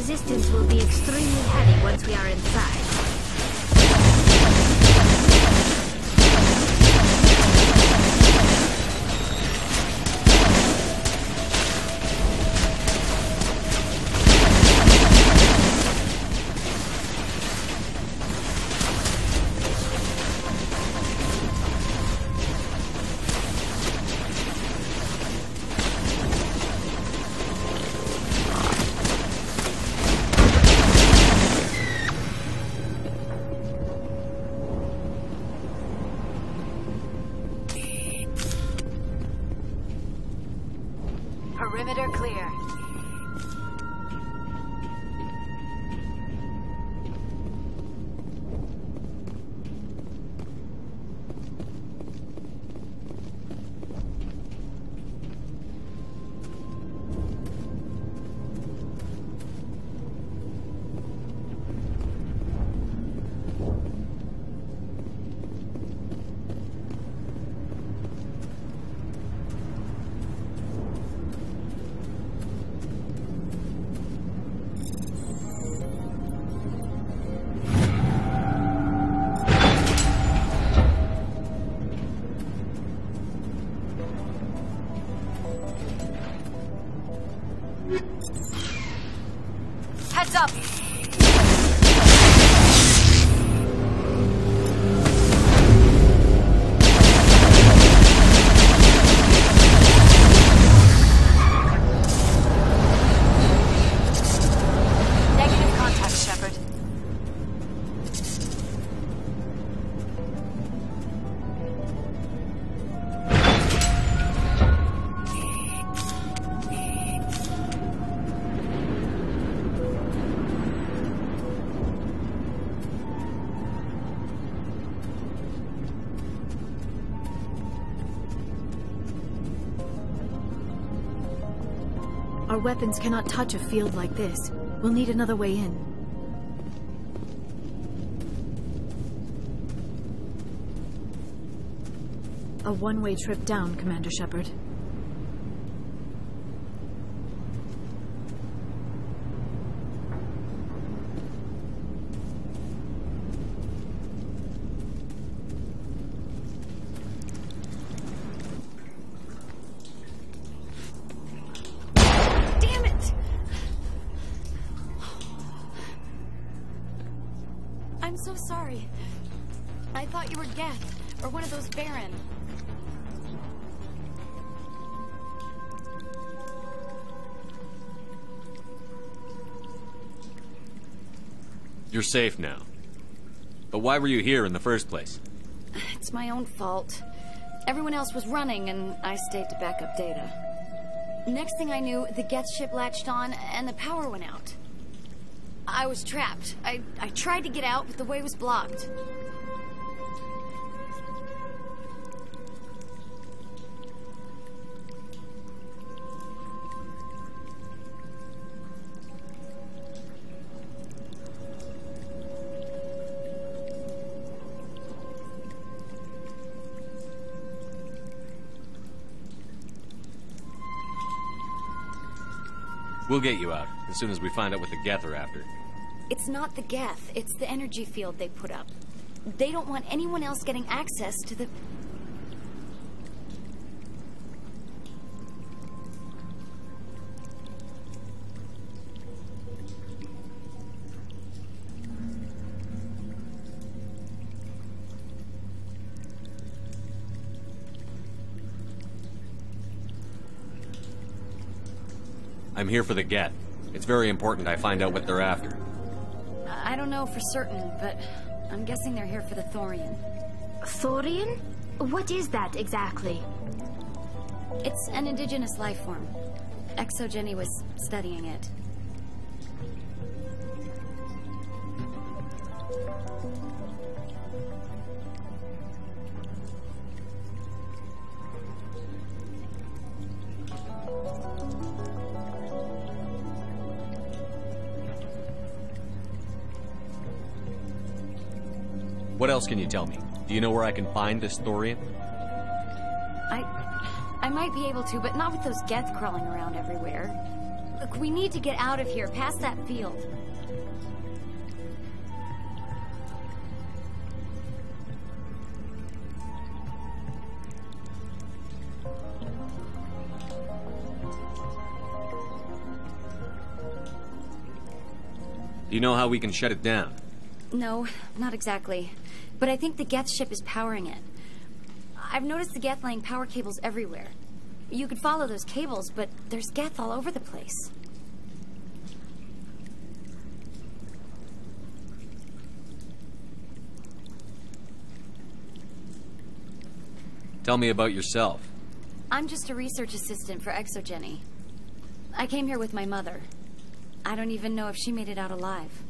resistance will be extremely heavy once we are inside. Perimeter clear. Heads up! Negative contact, Shepard. Our weapons cannot touch a field like this. We'll need another way in. A one-way trip down, Commander Shepard. I'm so sorry. I thought you were Geth, or one of those Baron. You're safe now. But why were you here in the first place? It's my own fault. Everyone else was running, and I stayed to back up data. Next thing I knew, the Geth ship latched on, and the power went out. I was trapped. I tried to get out, but the way was blocked. We'll get you out, as soon as we find out what the Geth are after. It's not the Geth, it's the energy field they put up. They don't want anyone else getting access to the... I'm here for the Geth. It's very important I find out what they're after. I don't know for certain, but I'm guessing they're here for the Thorian. Thorian? What is that exactly? It's an indigenous life form. Exogeny was studying it. What else can you tell me? Do you know where I can find this Thorian? I might be able to, but not with those Geth crawling around everywhere. Look, we need to get out of here, past that field. Do you know how we can shut it down? No, not exactly. But I think the Geth ship is powering it. I've noticed the Geth laying power cables everywhere. You could follow those cables, but there's Geth all over the place. Tell me about yourself. I'm just a research assistant for Exogeny. I came here with my mother. I don't even know if she made it out alive.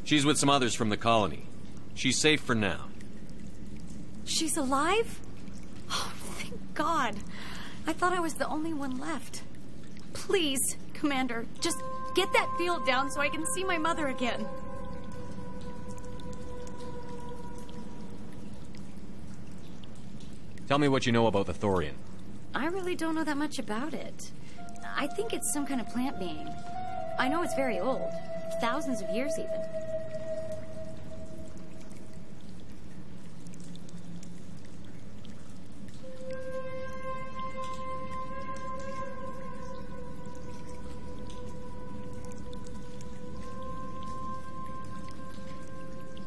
She's with some others from the colony. She's safe for now. She's alive? Oh, thank God. I thought I was the only one left. Please, Commander, just get that field down so I can see my mother again. Tell me what you know about the Thorian. I really don't know that much about it. I think it's some kind of plant being. I know it's very old. Thousands of years, even.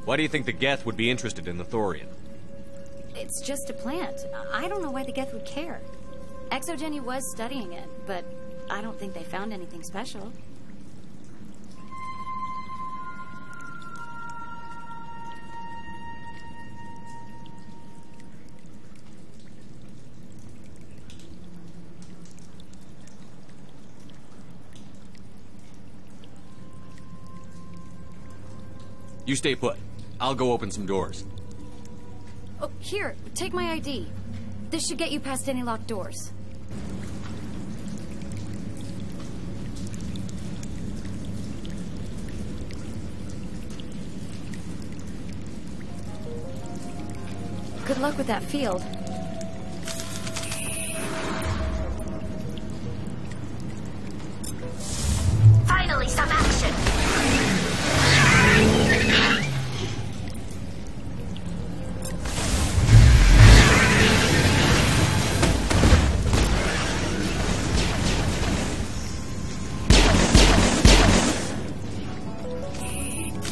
Why do you think the Geth would be interested in the Thorian? It's just a plant. I don't know why the Geth would care. Exogeny was studying it, but I don't think they found anything special. You stay put. I'll go open some doors. Oh, here, take my ID. This should get you past any locked doors. Good luck with that field. Finally, some action!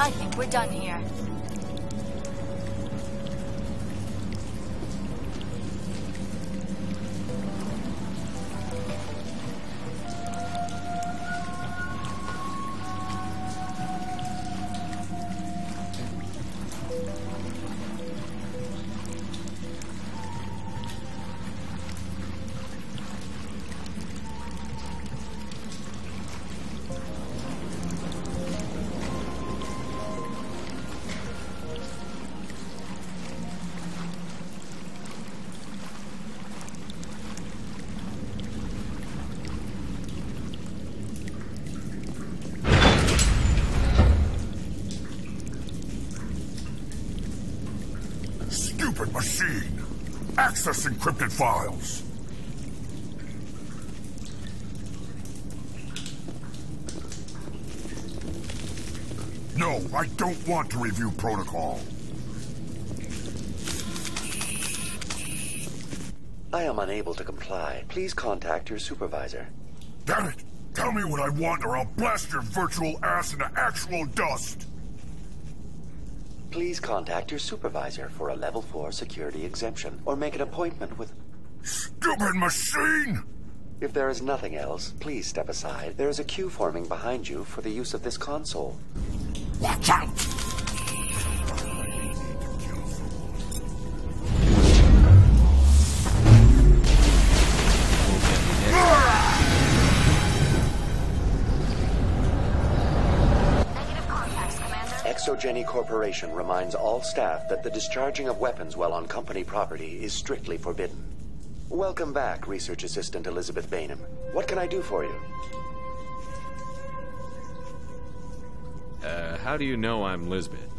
I think we're done here. Stupid machine! Access encrypted files! No, I don't want to review protocol. I am unable to comply. Please contact your supervisor. Damn it! Tell me what I want or I'll blast your virtual ass into actual dust! Please contact your supervisor for a level 4 security exemption, or make an appointment with... Stupid machine! If there is nothing else, please step aside. There is a queue forming behind you for the use of this console. Watch out! Exogeny Corporation reminds all staff that the discharging of weapons while on company property is strictly forbidden. Welcome back, Research Assistant Elizabeth Bainham. What can I do for you? How do you know I'm Lisbeth?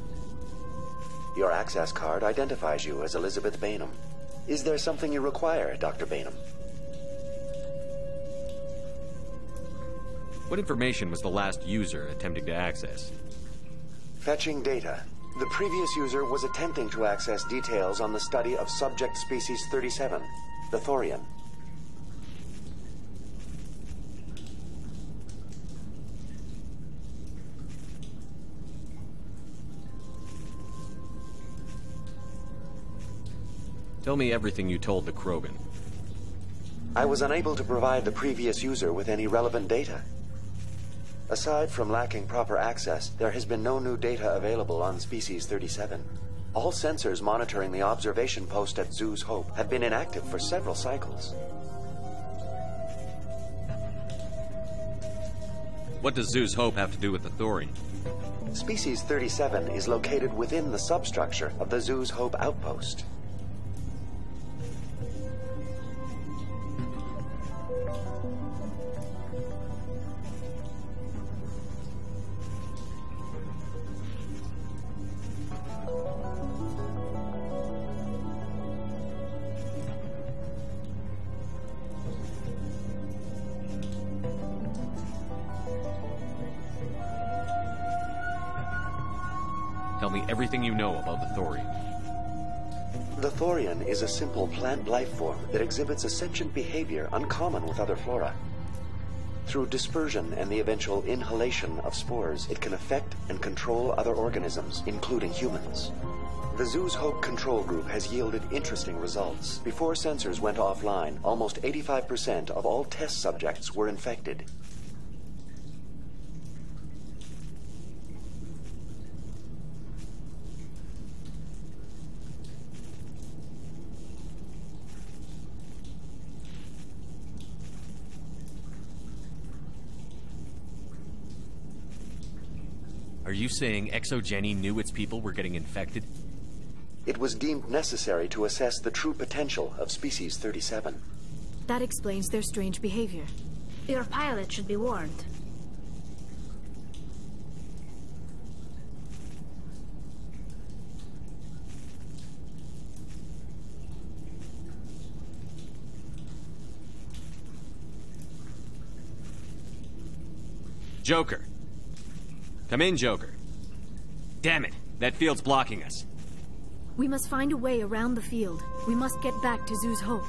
Your access card identifies you as Elizabeth Bainham. Is there something you require, Dr. Bainham? What information was the last user attempting to access? Fetching data. The previous user was attempting to access details on the study of subject species 37, the Thorian. Tell me everything you told the Krogan. I was unable to provide the previous user with any relevant data. Aside from lacking proper access, there has been no new data available on Species 37. All sensors monitoring the observation post at Zoo's Hope have been inactive for several cycles. What does Zoo's Hope have to do with the Thorian? Species 37 is located within the substructure of the Zoo's Hope outpost. Tell me everything you know about the Thorian. The Thorian is a simple plant life form that exhibits a sentient behavior uncommon with other flora. Through dispersion and the eventual inhalation of spores, it can affect and control other organisms, including humans. The Zoo's Hope control group has yielded interesting results. Before sensors went offline, almost 85% of all test subjects were infected. Are you saying ExoGeni knew its people were getting infected? It was deemed necessary to assess the true potential of Species 37. That explains their strange behavior. Your pilot should be warned. Joker. Come in, Joker. Damn it, that field's blocking us. We must find a way around the field. We must get back to Zoo's Hope.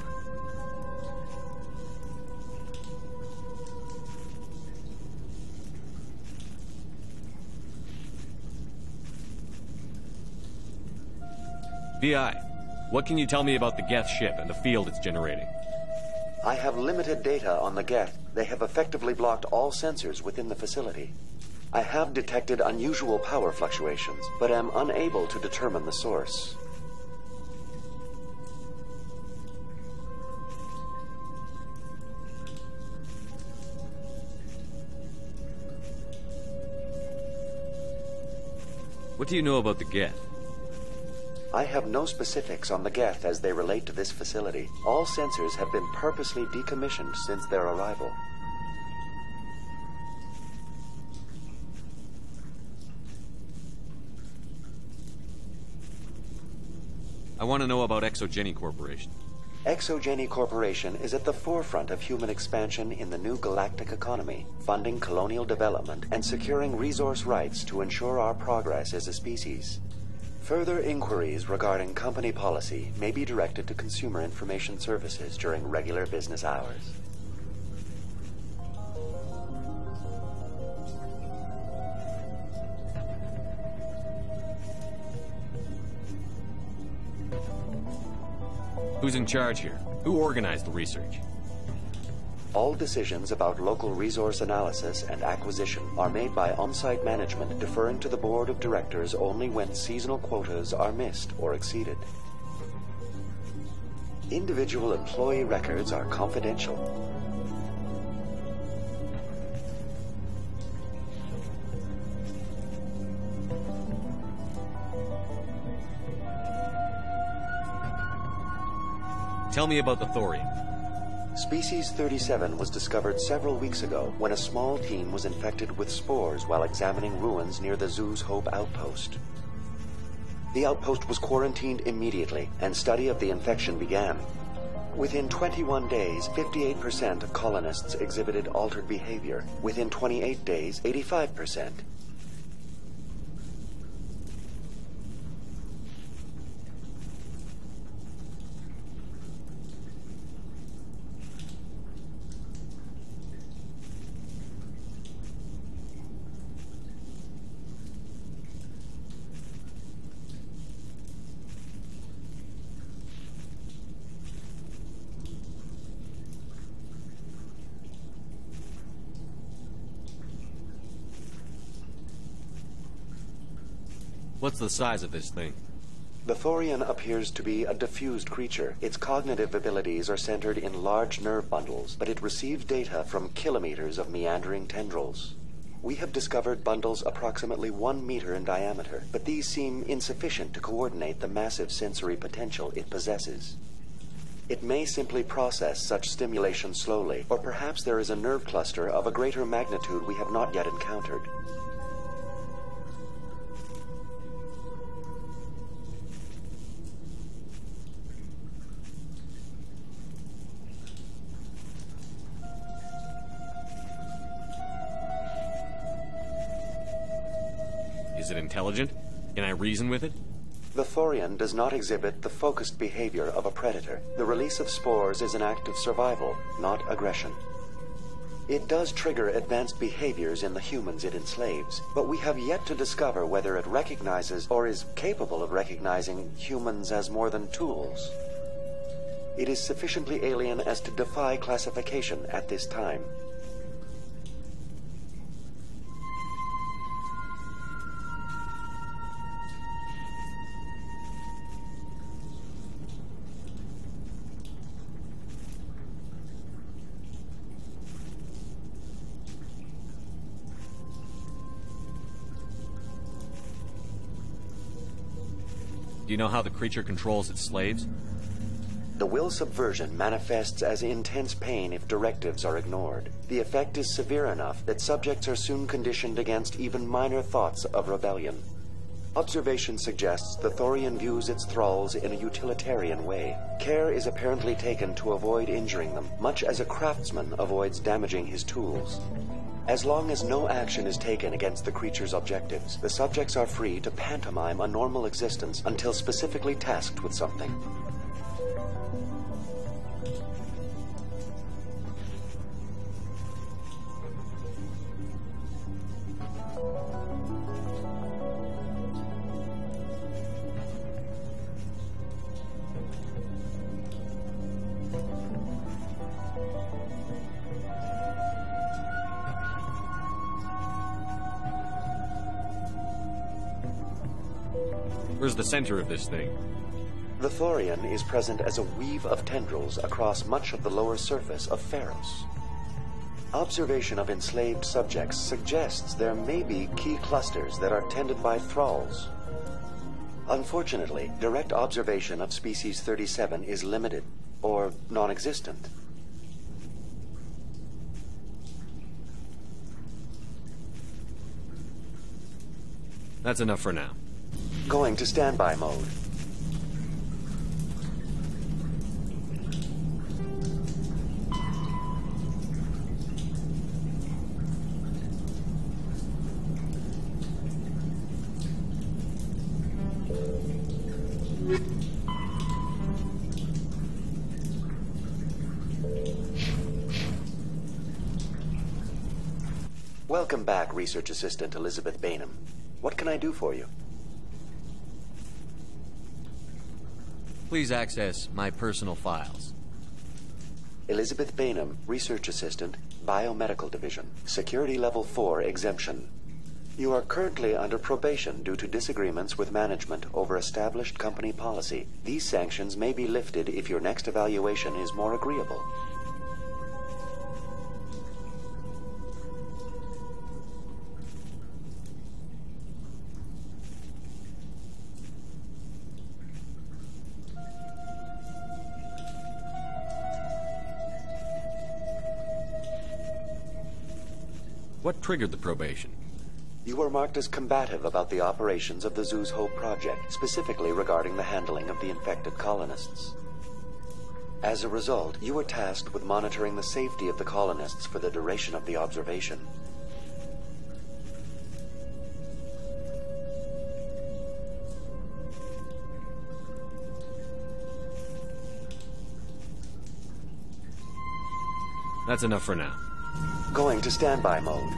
VI, what can you tell me about the Geth ship and the field it's generating? I have limited data on the Geth. They have effectively blocked all sensors within the facility. I have detected unusual power fluctuations, but am unable to determine the source. What do you know about the Geth? I have no specifics on the Geth as they relate to this facility. All sensors have been purposely decommissioned since their arrival. I want to know about ExoGeni Corporation. ExoGeni Corporation is at the forefront of human expansion in the new galactic economy, funding colonial development and securing resource rights to ensure our progress as a species. Further inquiries regarding company policy may be directed to Consumer Information Services during regular business hours. Who's in charge here? Who organized the research? All decisions about local resource analysis and acquisition are made by on-site management, deferring to the board of directors only when seasonal quotas are missed or exceeded. Individual employee records are confidential. Tell me about the Thorian. Species 37 was discovered several weeks ago when a small team was infected with spores while examining ruins near the zoo's Hope outpost. The outpost was quarantined immediately, and study of the infection began. Within 21 days, 58% of colonists exhibited altered behavior. Within 28 days, 85%. What's the size of this thing? The Thorian appears to be a diffused creature. Its cognitive abilities are centered in large nerve bundles, but it receives data from kilometers of meandering tendrils. We have discovered bundles approximately 1 meter in diameter, but these seem insufficient to coordinate the massive sensory potential it possesses. It may simply process such stimulation slowly, or perhaps there is a nerve cluster of a greater magnitude we have not yet encountered. Is it intelligent? Can I reason with it? The Thorian does not exhibit the focused behavior of a predator. The release of spores is an act of survival, not aggression. It does trigger advanced behaviors in the humans it enslaves, but we have yet to discover whether it recognizes or is capable of recognizing humans as more than tools. It is sufficiently alien as to defy classification at this time. Do you know how the creature controls its slaves? The will subversion manifests as intense pain if directives are ignored. The effect is severe enough that subjects are soon conditioned against even minor thoughts of rebellion. Observation suggests the Thorian views its thralls in a utilitarian way. Care is apparently taken to avoid injuring them, much as a craftsman avoids damaging his tools. As long as no action is taken against the creature's objectives, the subjects are free to pantomime a normal existence until specifically tasked with something. Where's the center of this thing? The Thorian is present as a weave of tendrils across much of the lower surface of Pharos. Observation of enslaved subjects suggests there may be key clusters that are tended by thralls. Unfortunately, direct observation of species 37 is limited, or non-existent. That's enough for now. Going to standby mode. Welcome back, Research Assistant Elizabeth Bainham. What can I do for you? Please access my personal files. Elizabeth Bainham, Research Assistant, Biomedical Division. Security Level 4 exemption. You are currently under probation due to disagreements with management over established company policy. These sanctions may be lifted if your next evaluation is more agreeable. What triggered the probation? You were marked as combative about the operations of the Zoo's Hope project, specifically regarding the handling of the infected colonists. As a result, you were tasked with monitoring the safety of the colonists for the duration of the observation. That's enough for now. Going to standby mode.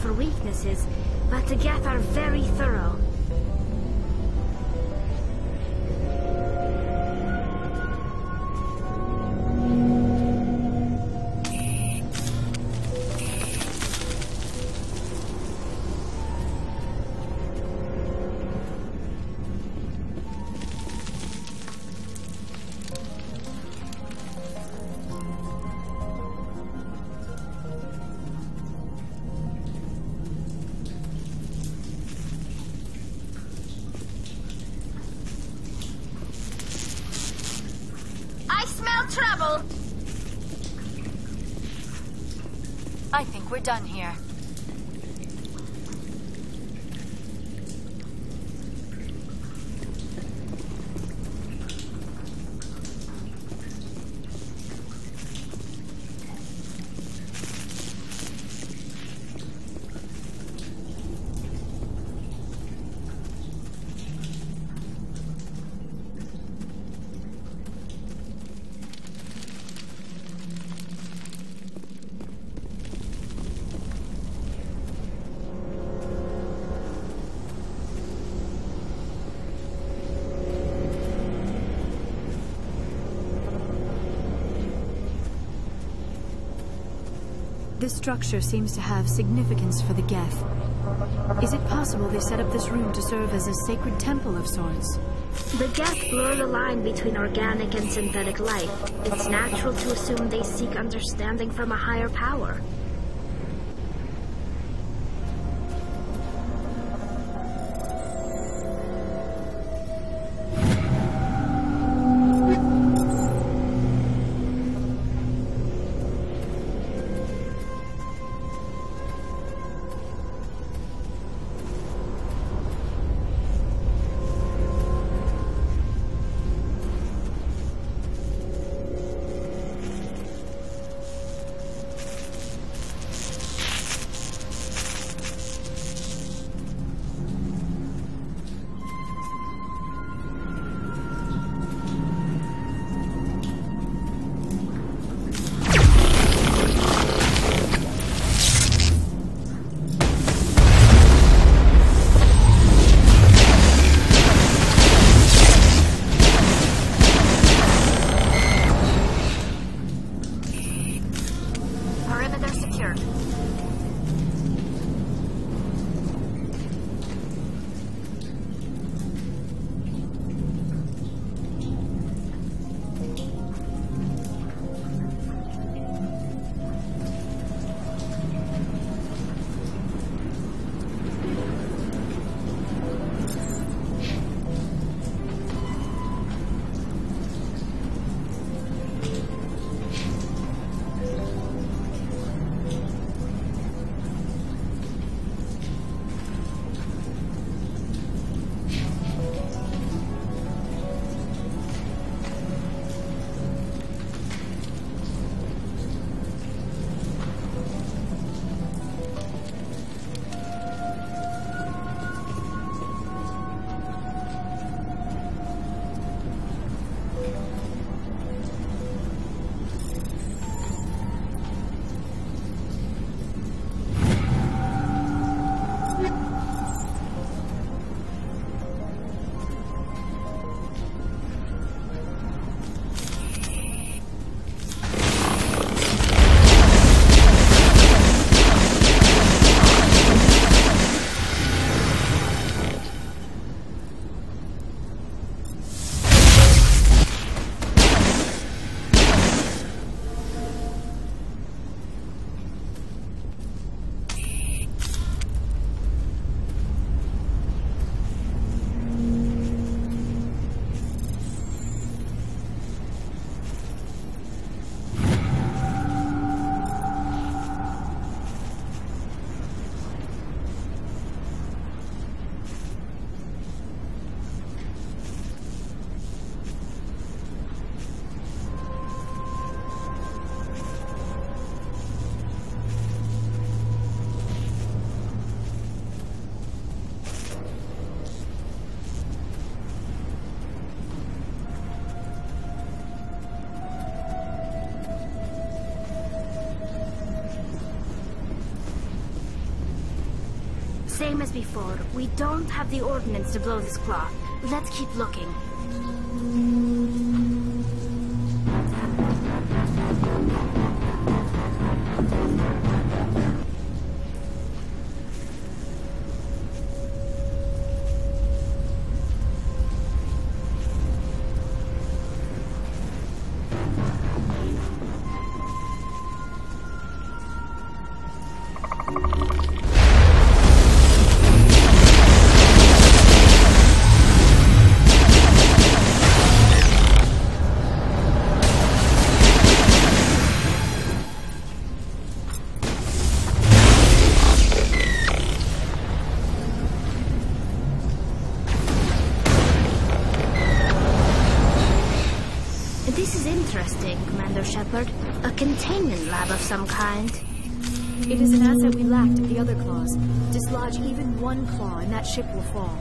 For weaknesses, but the Geth are very thorough. Trouble! I think we're done here. This structure seems to have significance for the Geth. Is it possible they set up this room to serve as a sacred temple of sorts? The Geth blur the line between organic and synthetic life. It's natural to assume they seek understanding from a higher power. Same as before, we don't have the ordnance to blow this claw. Let's keep looking. This is interesting, Commander Shepard. A containment lab of some kind. It is an asset we lacked at the other claws. Dislodge even one claw and that ship will fall.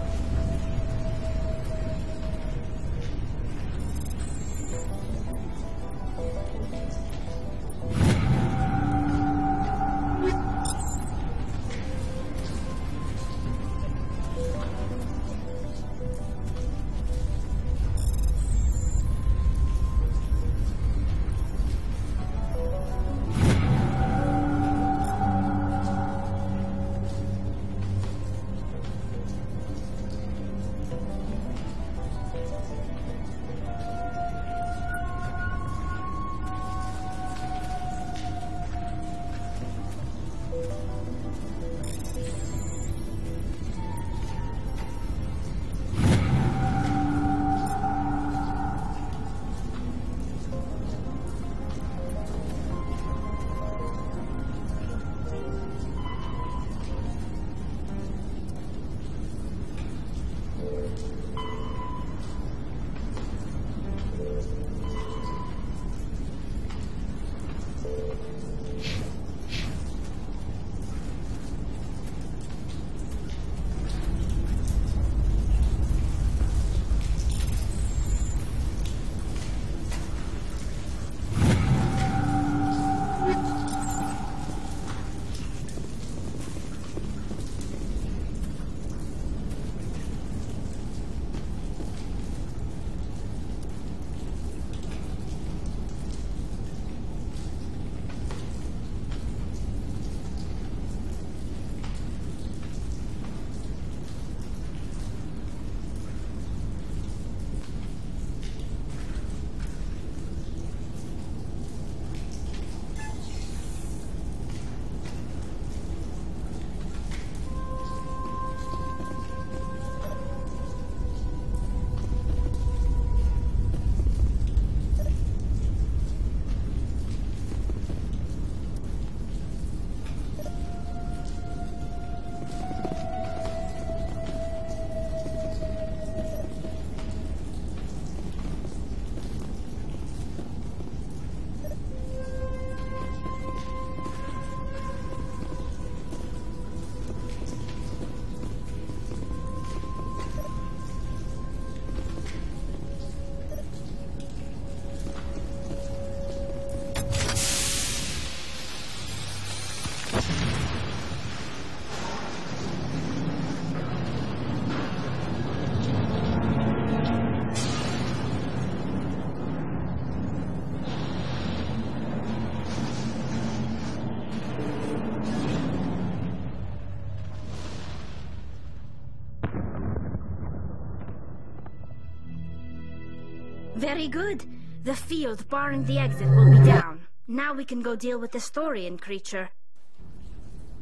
Very good. The field barring the exit will be down. Now we can go deal with the Storian creature.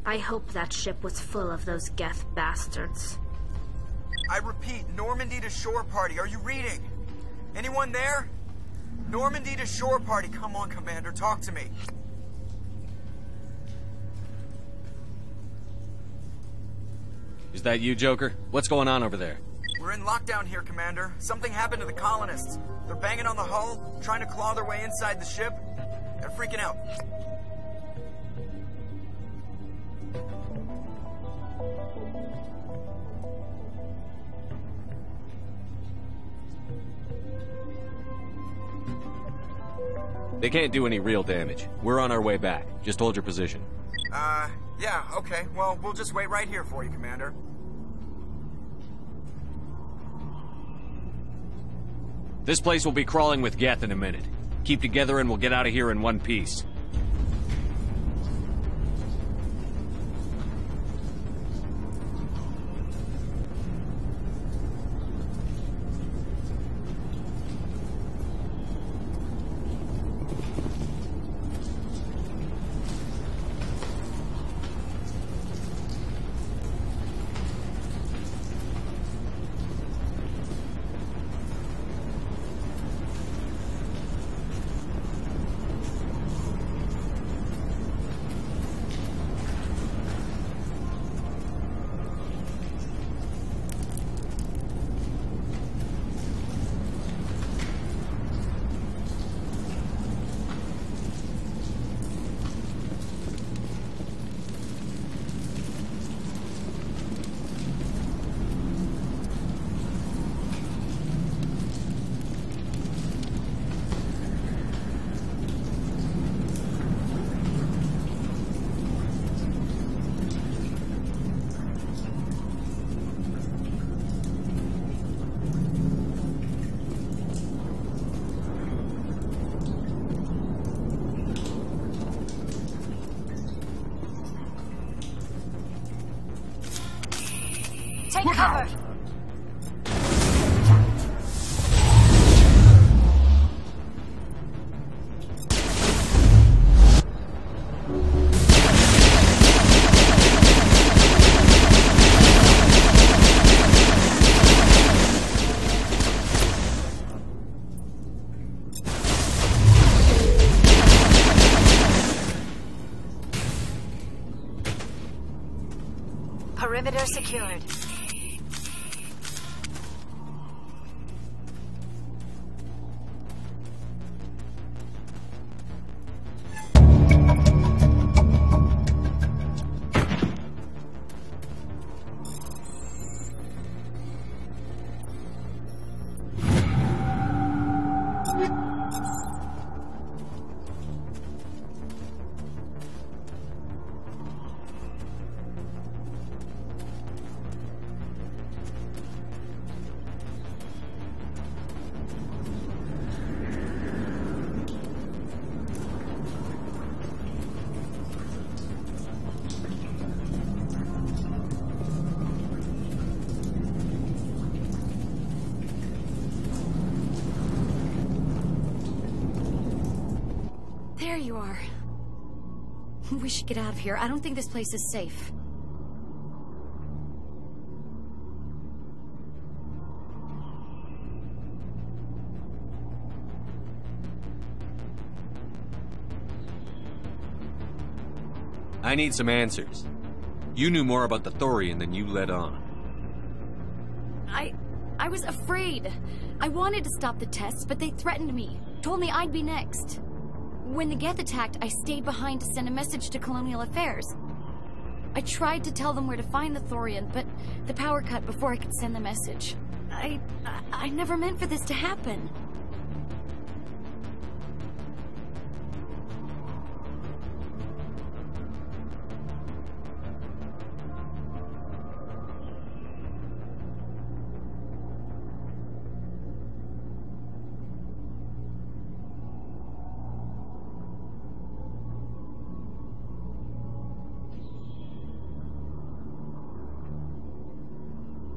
I hope that ship was full of those Geth bastards. I repeat, Normandy to shore party. Are you reading? Anyone there? Normandy to shore party. Come on, Commander. Talk to me. Is that you, Joker? What's going on over there? We're in lockdown here, Commander. Something happened to the colonists. They're banging on the hull, trying to claw their way inside the ship. They're freaking out. They can't do any real damage. We're on our way back. Just hold your position. Yeah, okay. Well, we'll just wait right here for you, Commander. This place will be crawling with Geth in a minute. Keep together and we'll get out of here in one piece. Take cover! Perimeter secured. There you are. We should get out of here. I don't think this place is safe. I need some answers. You knew more about the Thorian than you let on. I was afraid. I wanted to stop the tests, but they threatened me. Told me I'd be next. When the Geth attacked, I stayed behind to send a message to Colonial Affairs. I tried to tell them where to find the Thorian, but the power cut before I could send the message. I never meant for this to happen.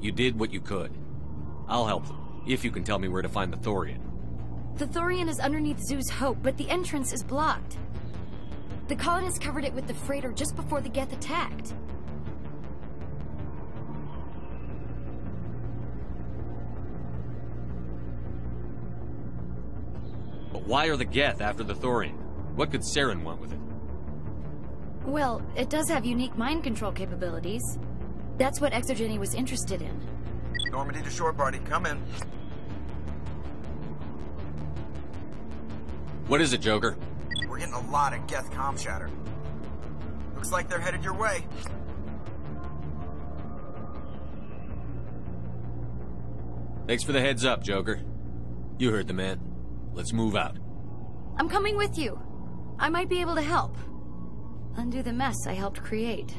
You did what you could. I'll help them, if you can tell me where to find the Thorian. The Thorian is underneath Zoo's Hope, but the entrance is blocked. The colonists covered it with the freighter just before the Geth attacked. But why are the Geth after the Thorian? What could Saren want with it? Well, it does have unique mind control capabilities. That's what Exogeny was interested in. Normandy to shore party, come in. What is it, Joker? We're getting a lot of Geth comm chatter. Looks like they're headed your way. Thanks for the heads up, Joker. You heard the man. Let's move out. I'm coming with you. I might be able to help. undo the mess I helped create.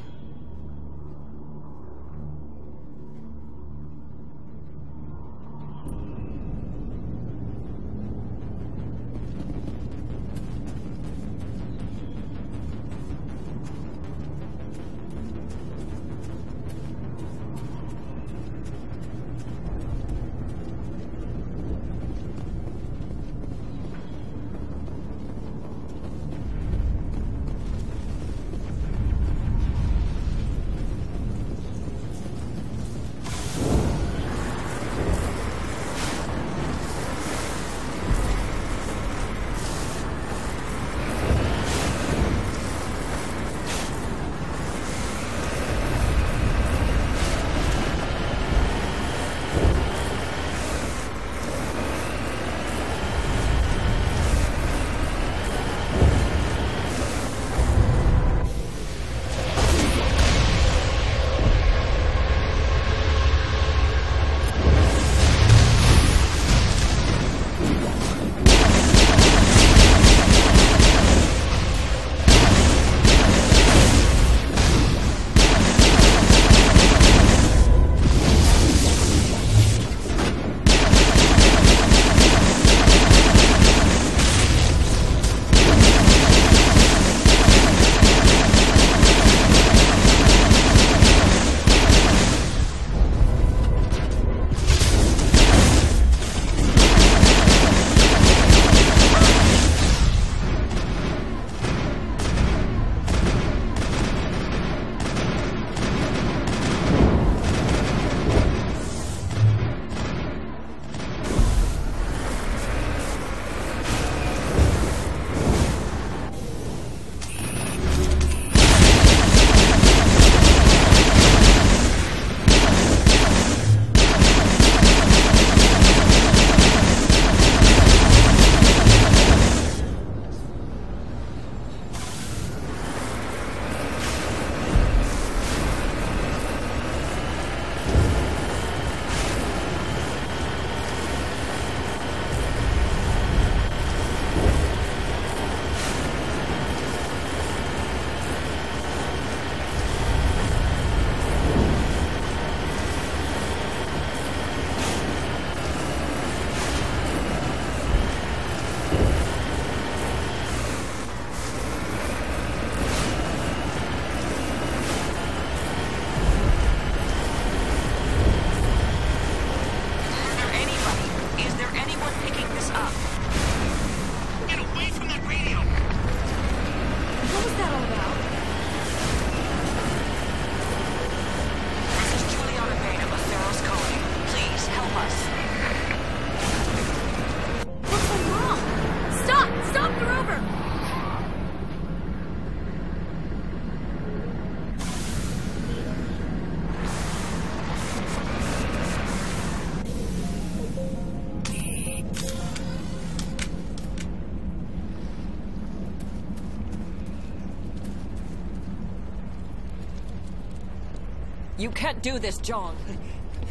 You can't do this, John.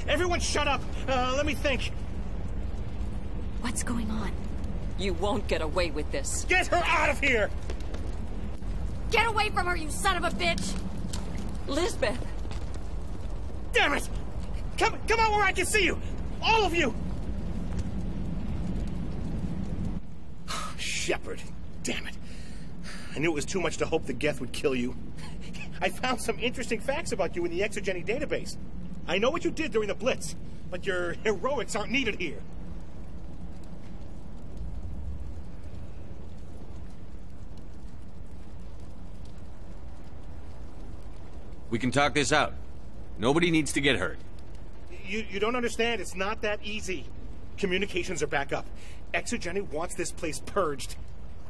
Everyone shut up! Let me think. What's going on? You won't get away with this. Get her out of here! Get away from her, you son of a bitch! Lisbeth! Damn it! Come out where I can see you! All of you! Shepard. Damn it. I knew it was too much to hope the Geth would kill you. I found some interesting facts about you in the Exogeny database. I know what you did during the Blitz, but your heroics aren't needed here. We can talk this out. Nobody needs to get hurt. You don't understand. It's not that easy. Communications are back up. Exogeny wants this place purged.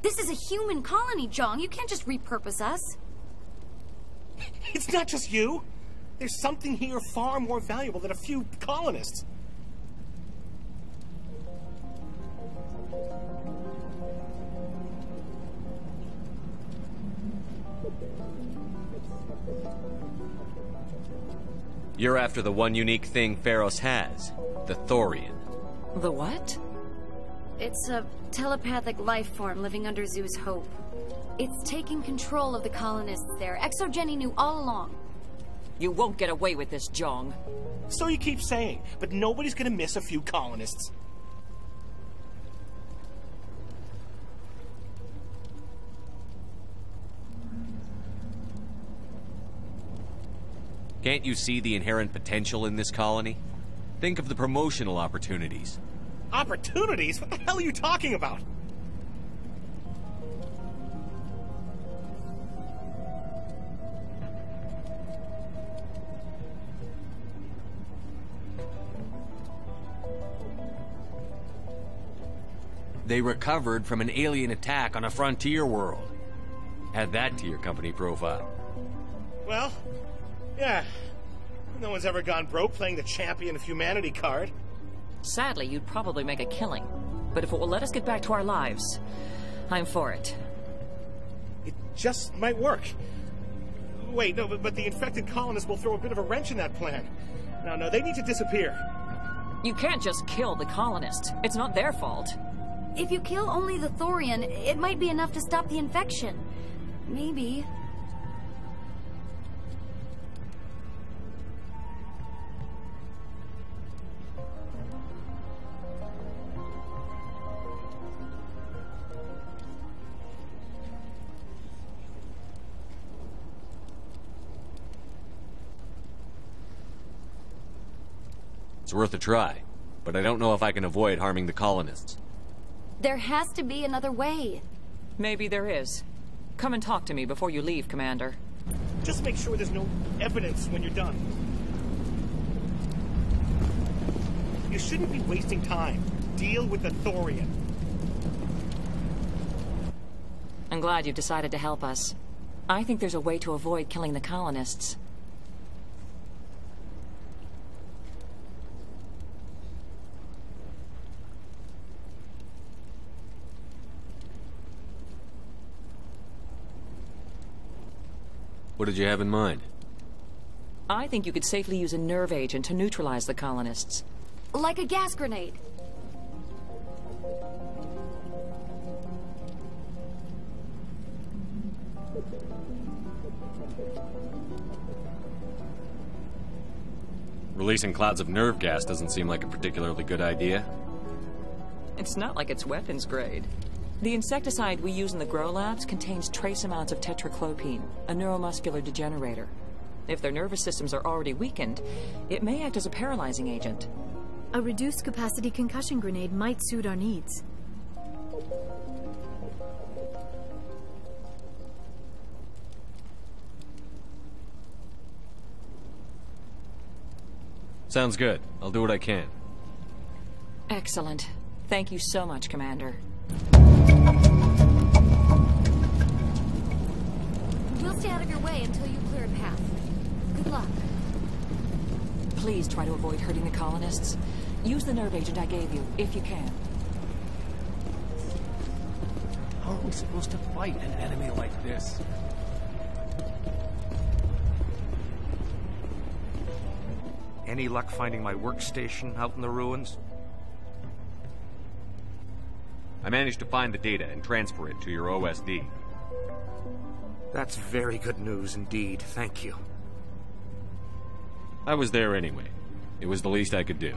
This is a human colony, John. You can't just repurpose us. It's not just you. There's something here far more valuable than a few colonists. You're after the one unique thing Pharos has, the Thorian. The what? It's a telepathic life form living under Zoo's hope. It's taking control of the colonists there. Exogeny knew all along. You won't get away with this, Jong. So you keep saying, but nobody's gonna miss a few colonists. Can't you see the inherent potential in this colony? Think of the promotional opportunities. Opportunities? What the hell are you talking about? They recovered from an alien attack on a frontier world. Add that to your company profile. Well, yeah. No one's ever gone broke playing the champion of humanity card. Sadly, you'd probably make a killing. But if it will let us get back to our lives, I'm for it. It just might work. Wait, no, but the infected colonists will throw a bit of a wrench in that plan. No, they need to disappear. You can't just kill the colonists. It's not their fault. If you kill only the Thorian, it might be enough to stop the infection. Maybe. It's worth a try, but I don't know if I can avoid harming the colonists. There has to be another way. Maybe there is. Come and talk to me before you leave, Commander. Just make sure there's no evidence when you're done. You shouldn't be wasting time. Deal with the Thorian. I'm glad you've decided to help us. I think there's a way to avoid killing the colonists. What did you have in mind? I think you could safely use a nerve agent to neutralize the colonists. Like a gas grenade. Releasing clouds of nerve gas doesn't seem like a particularly good idea. It's not like it's weapons grade. The insecticide we use in the grow labs contains trace amounts of tetraclopine, a neuromuscular degenerator. If their nervous systems are already weakened, it may act as a paralyzing agent. A reduced capacity concussion grenade might suit our needs. Sounds good. I'll do what I can. Excellent. Thank you so much, Commander. We'll stay out of your way until you clear a path. Good luck. Please try to avoid hurting the colonists. Use the nerve agent I gave you, if you can. How are we supposed to fight an enemy like this? Any luck finding my workstation out in the ruins? I managed to find the data and transfer it to your OSD. That's very good news indeed. Thank you. I was there anyway. It was the least I could do.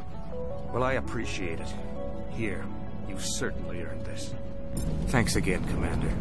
Well, I appreciate it. Here, you've certainly earned this. Thanks again, Commander.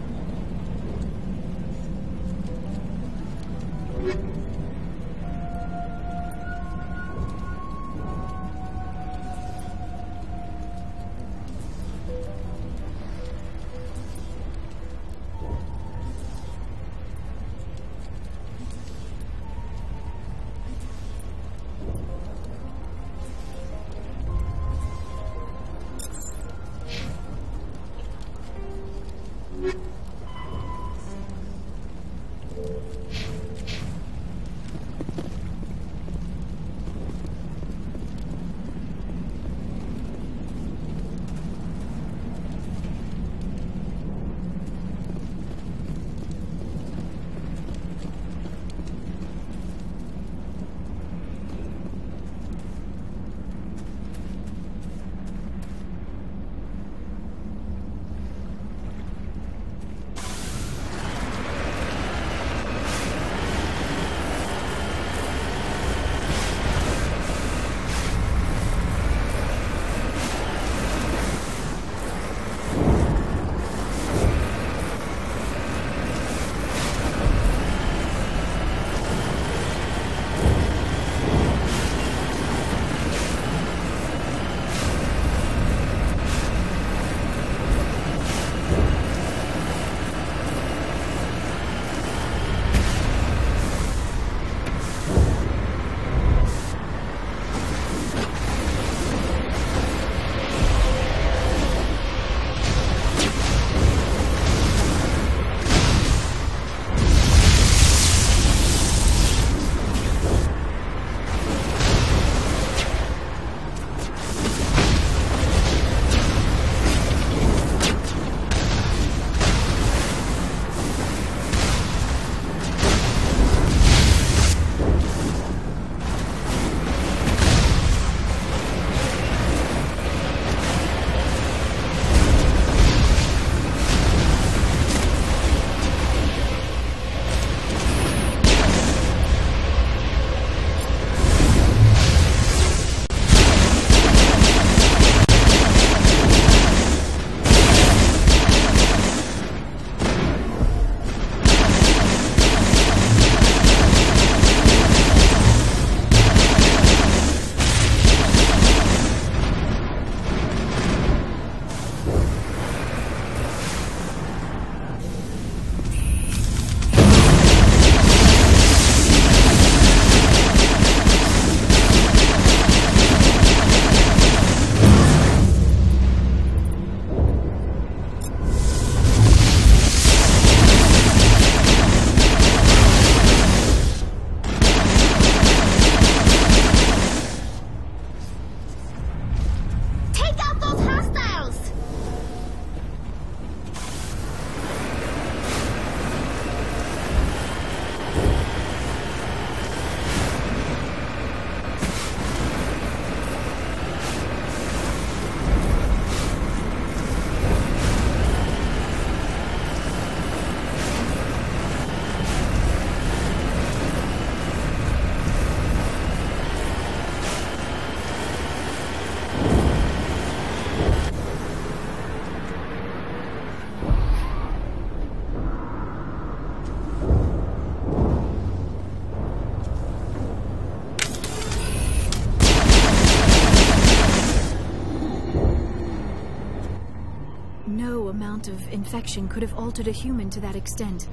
No amount of infection could have altered a human to that extent.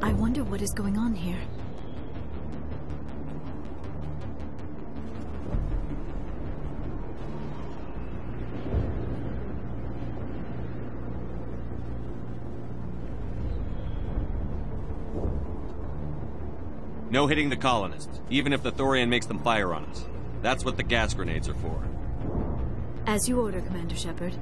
I wonder what is going on here. No hitting the colonists, even if the Thorian makes them fire on us. That's what the gas grenades are for. As you order, Commander Shepard.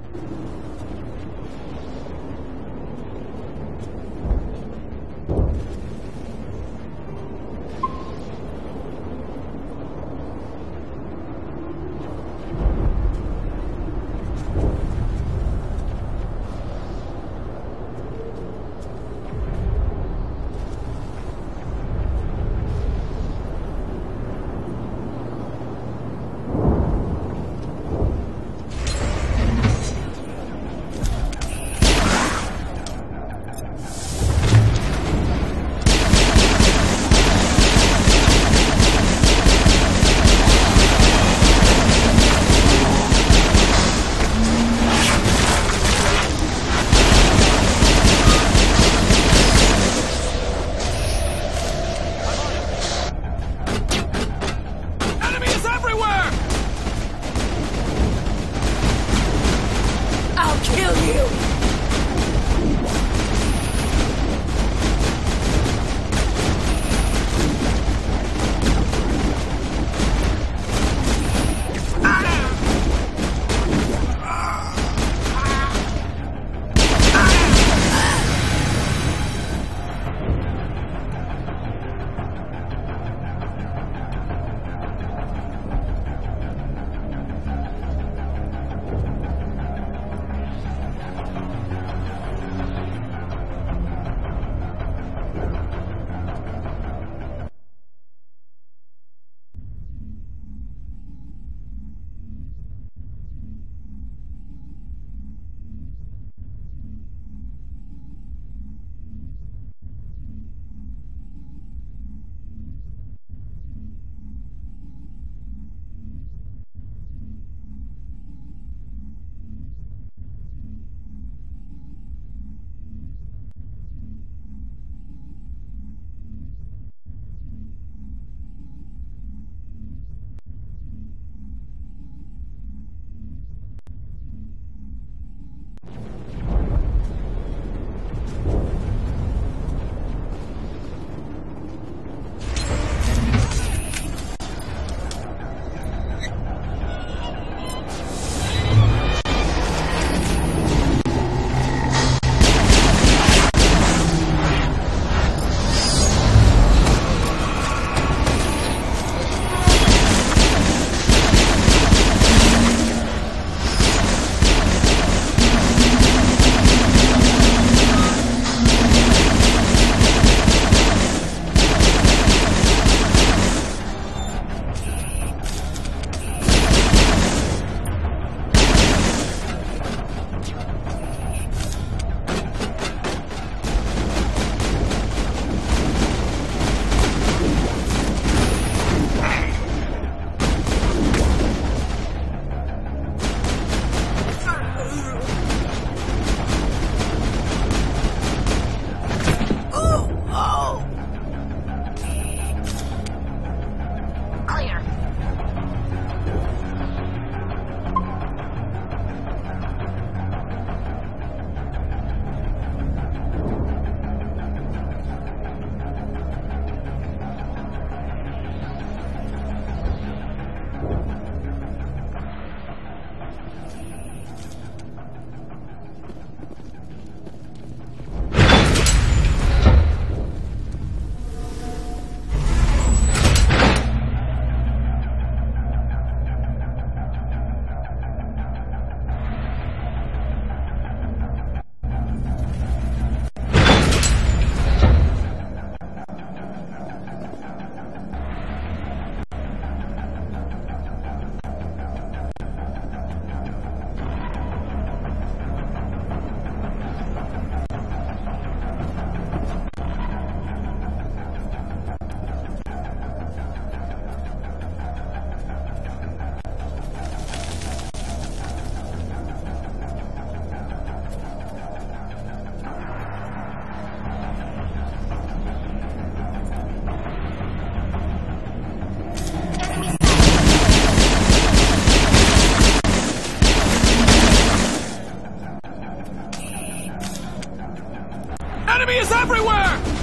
is everywhere!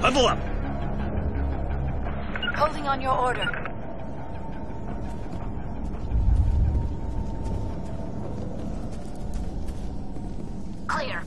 Level up! Holding on your order. Clear.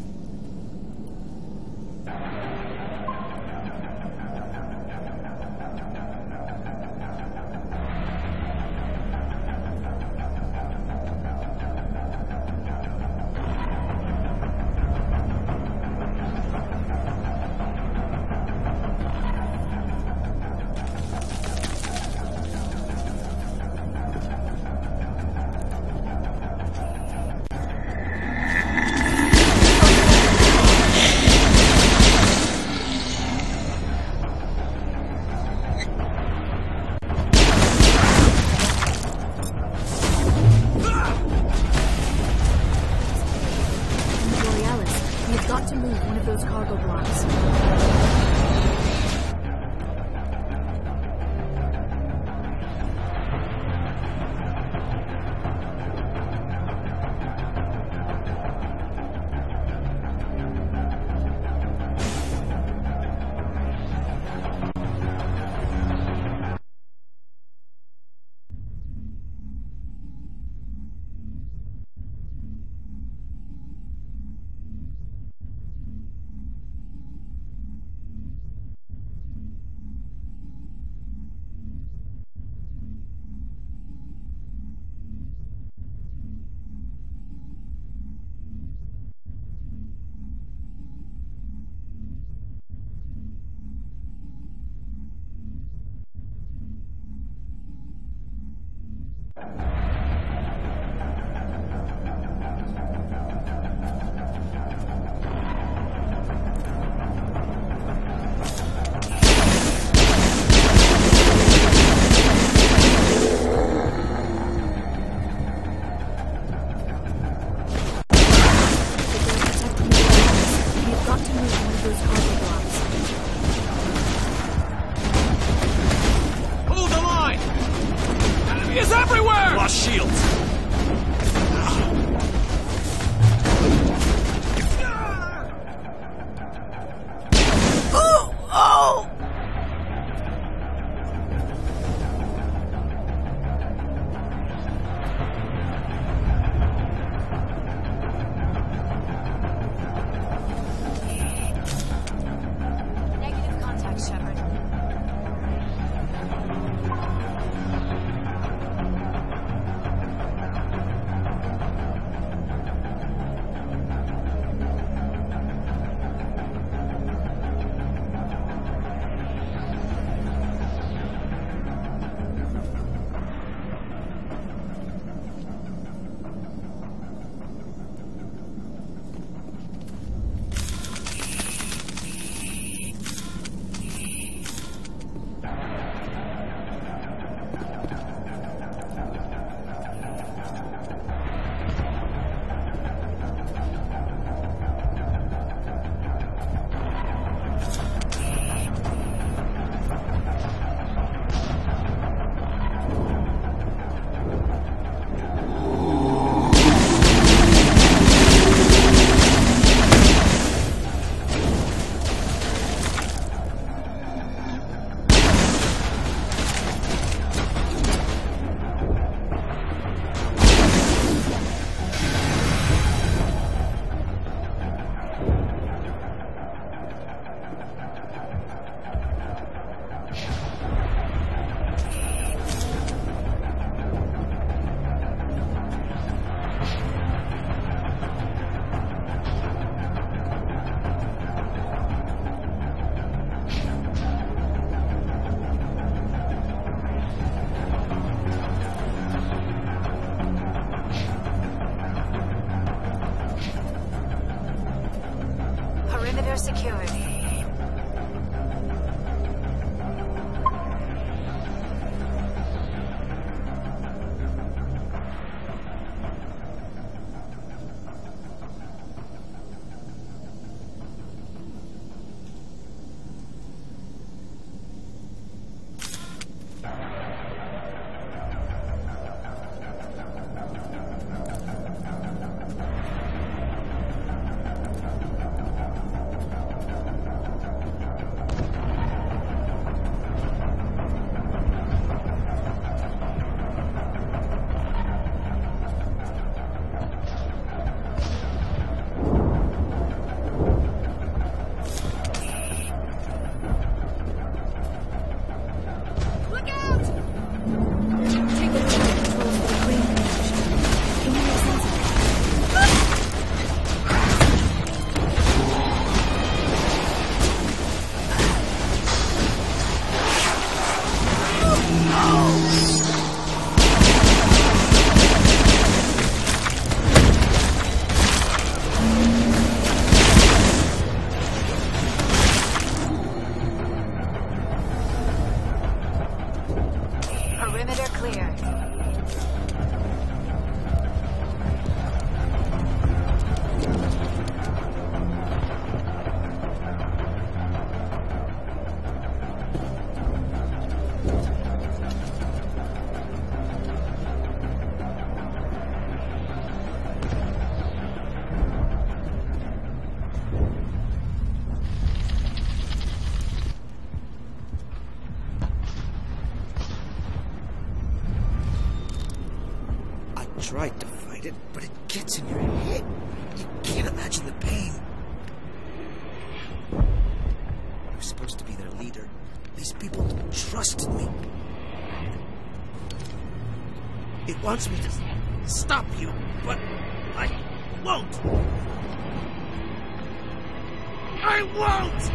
Perimeter secured. right to fight it, but it gets in your head. You can't imagine the pain. I was supposed to be their leader. These people trusted me. It wants me to stop you, but I won't. I won't!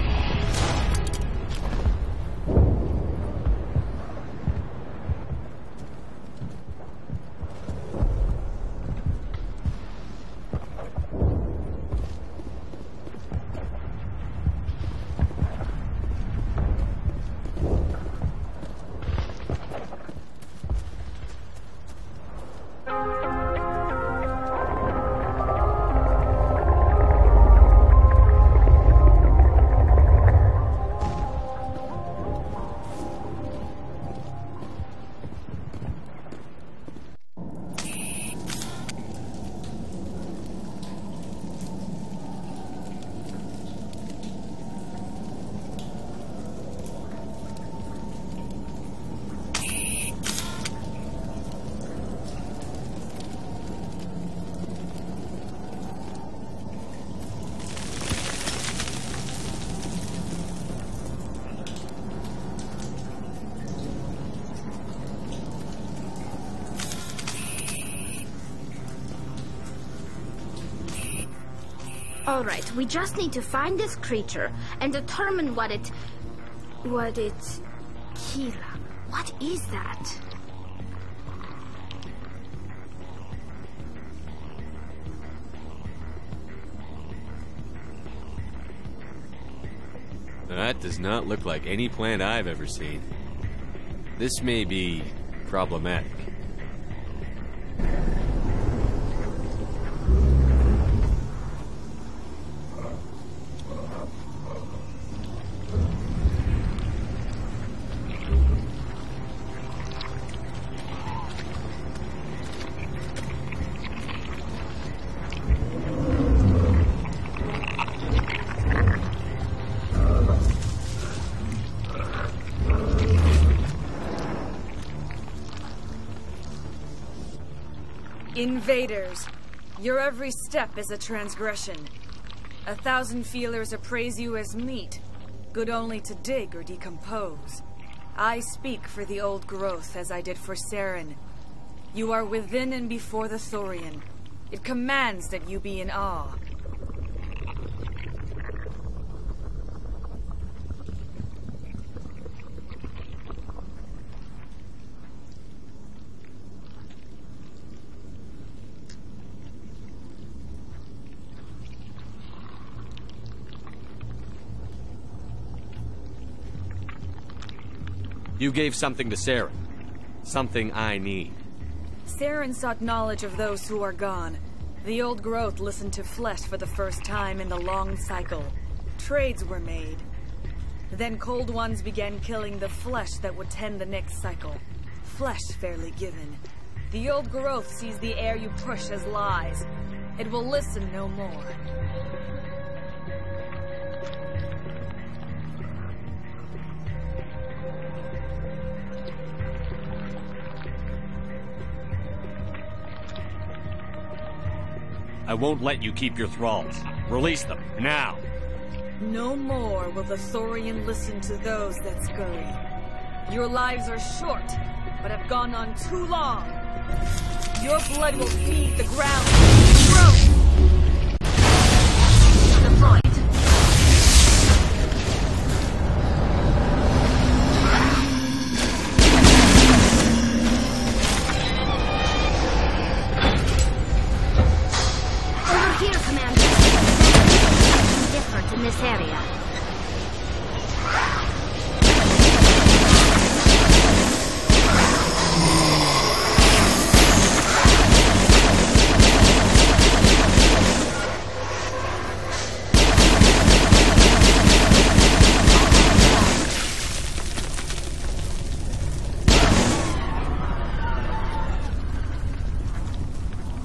Alright, we just need to find this creature and determine what it... Kila. What is that? That does not look like any plant I've ever seen. This may be problematic. Invaders, your every step is a transgression. 1,000 feelers appraise you as meat, good only to dig or decompose. I speak for the old growth as I did for Saren. You are within and before the Thorian. It commands that you be in awe. You gave something to Saren. Something I need. Saren sought knowledge of those who are gone. The old growth listened to flesh for the first time in the long cycle. Trades were made. Then cold ones began killing the flesh that would tend the next cycle. Flesh fairly given. The old growth sees the air you push as lies. It will listen no more. I won't let you keep your thralls. Release them, now! No more will the Thorian listen to those that scurry. Your lives are short, but have gone on too long. Your blood will feed the ground. Deployed. In this area.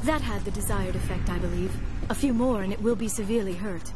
That had the desired effect, I believe. A few more and it will be severely hurt.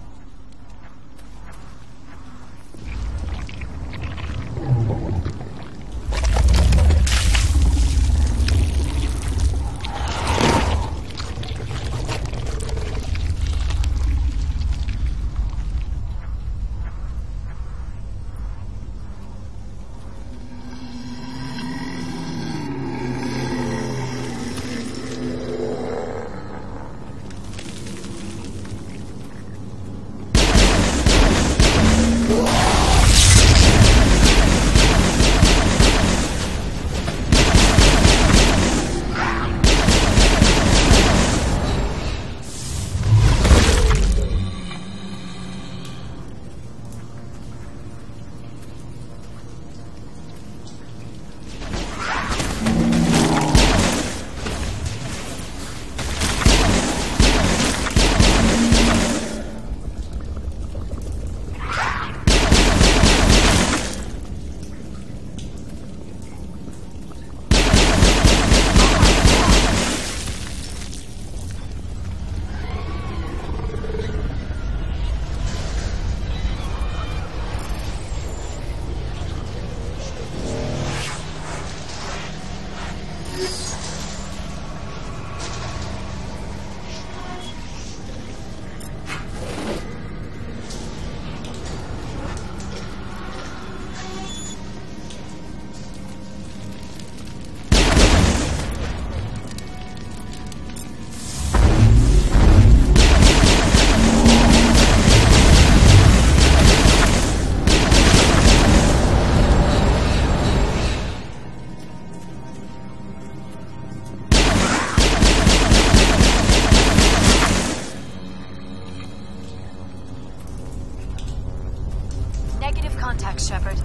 contact, Shepard.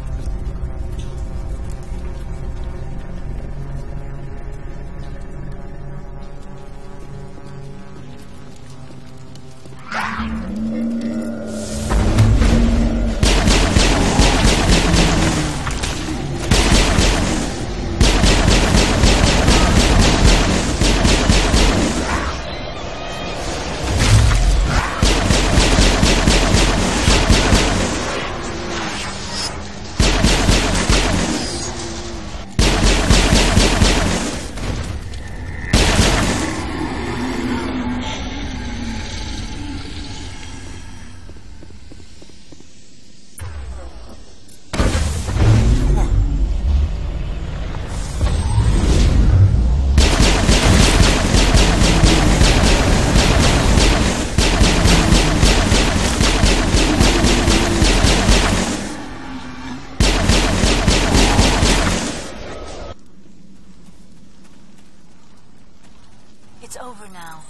It's over now.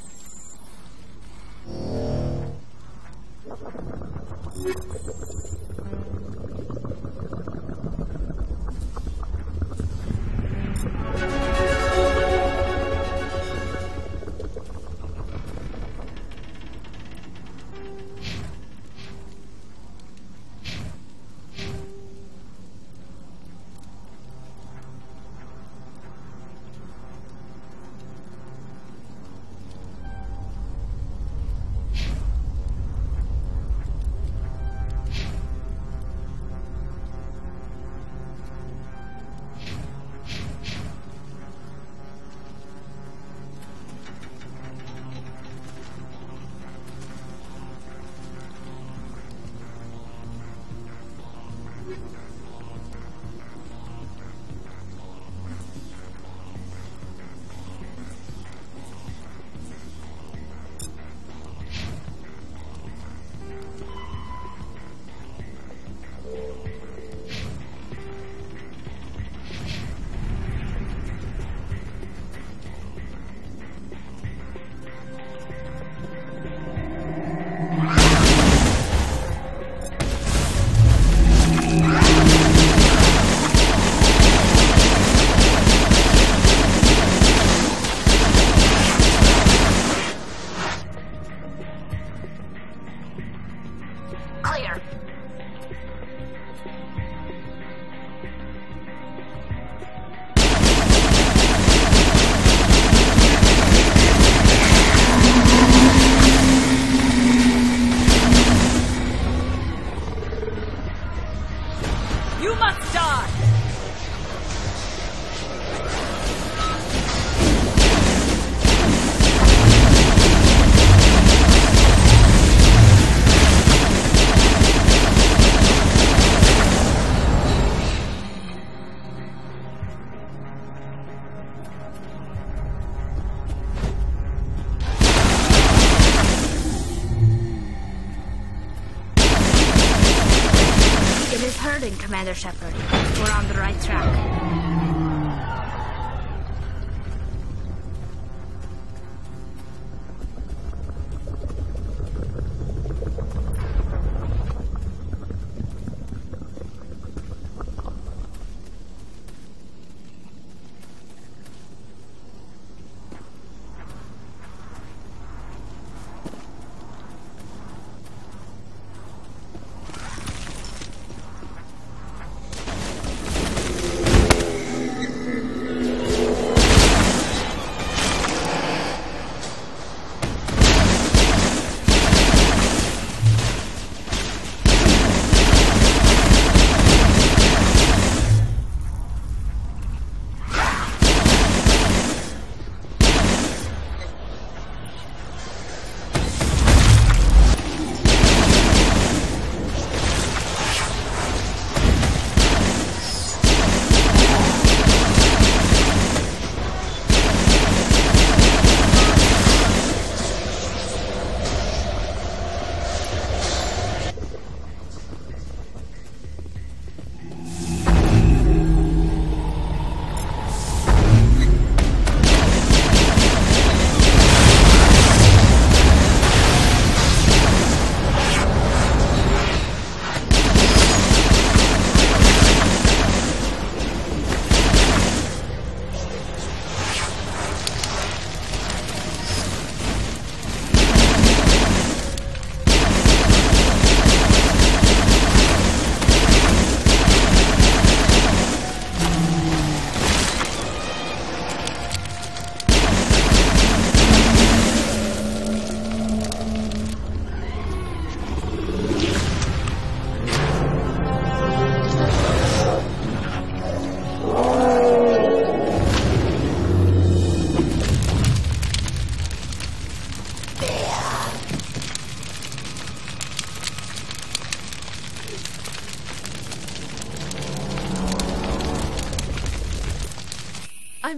Commander Shepard. We're on the right track.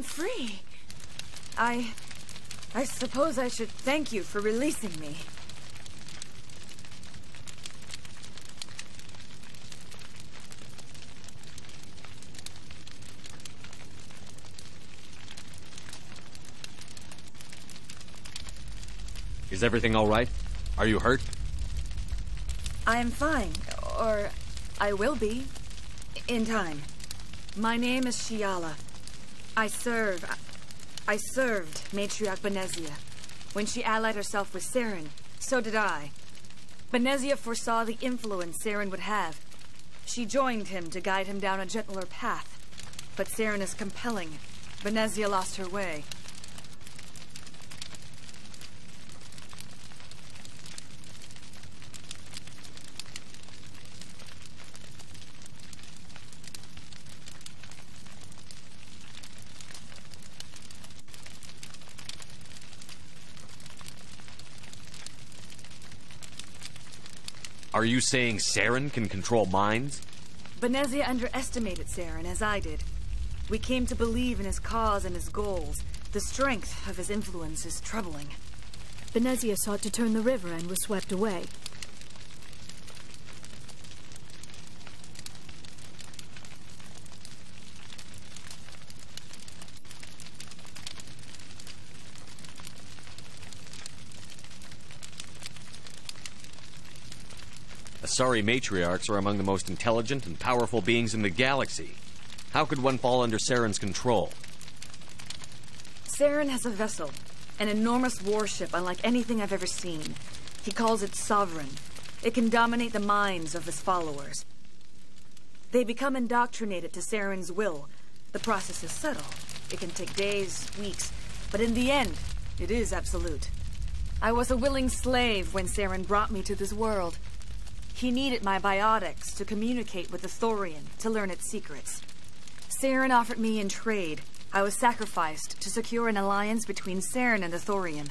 I'm free. I suppose I should thank you for releasing me. Is everything all right? Are you hurt? I am fine, or I will be, in time. My name is Shiala. I served Matriarch Benezia. When she allied herself with Saren, so did I. Benezia foresaw the influence Saren would have. She joined him to guide him down a gentler path. But Saren is compelling. Benezia lost her way. Are you saying Saren can control minds? Benezia underestimated Saren, as I did. We came to believe in his cause and his goals. The strength of his influence is troubling. Benezia sought to turn the river and was swept away. Asari matriarchs are among the most intelligent and powerful beings in the galaxy. How could one fall under Saren's control? Saren has a vessel, an enormous warship unlike anything I've ever seen. He calls it Sovereign. It can dominate the minds of his followers. They become indoctrinated to Saren's will. The process is subtle. It can take days, weeks, but in the end, it is absolute. I was a willing slave when Saren brought me to this world. He needed my biotics to communicate with the Thorian, to learn its secrets. Saren offered me in trade. I was sacrificed to secure an alliance between Saren and the Thorian.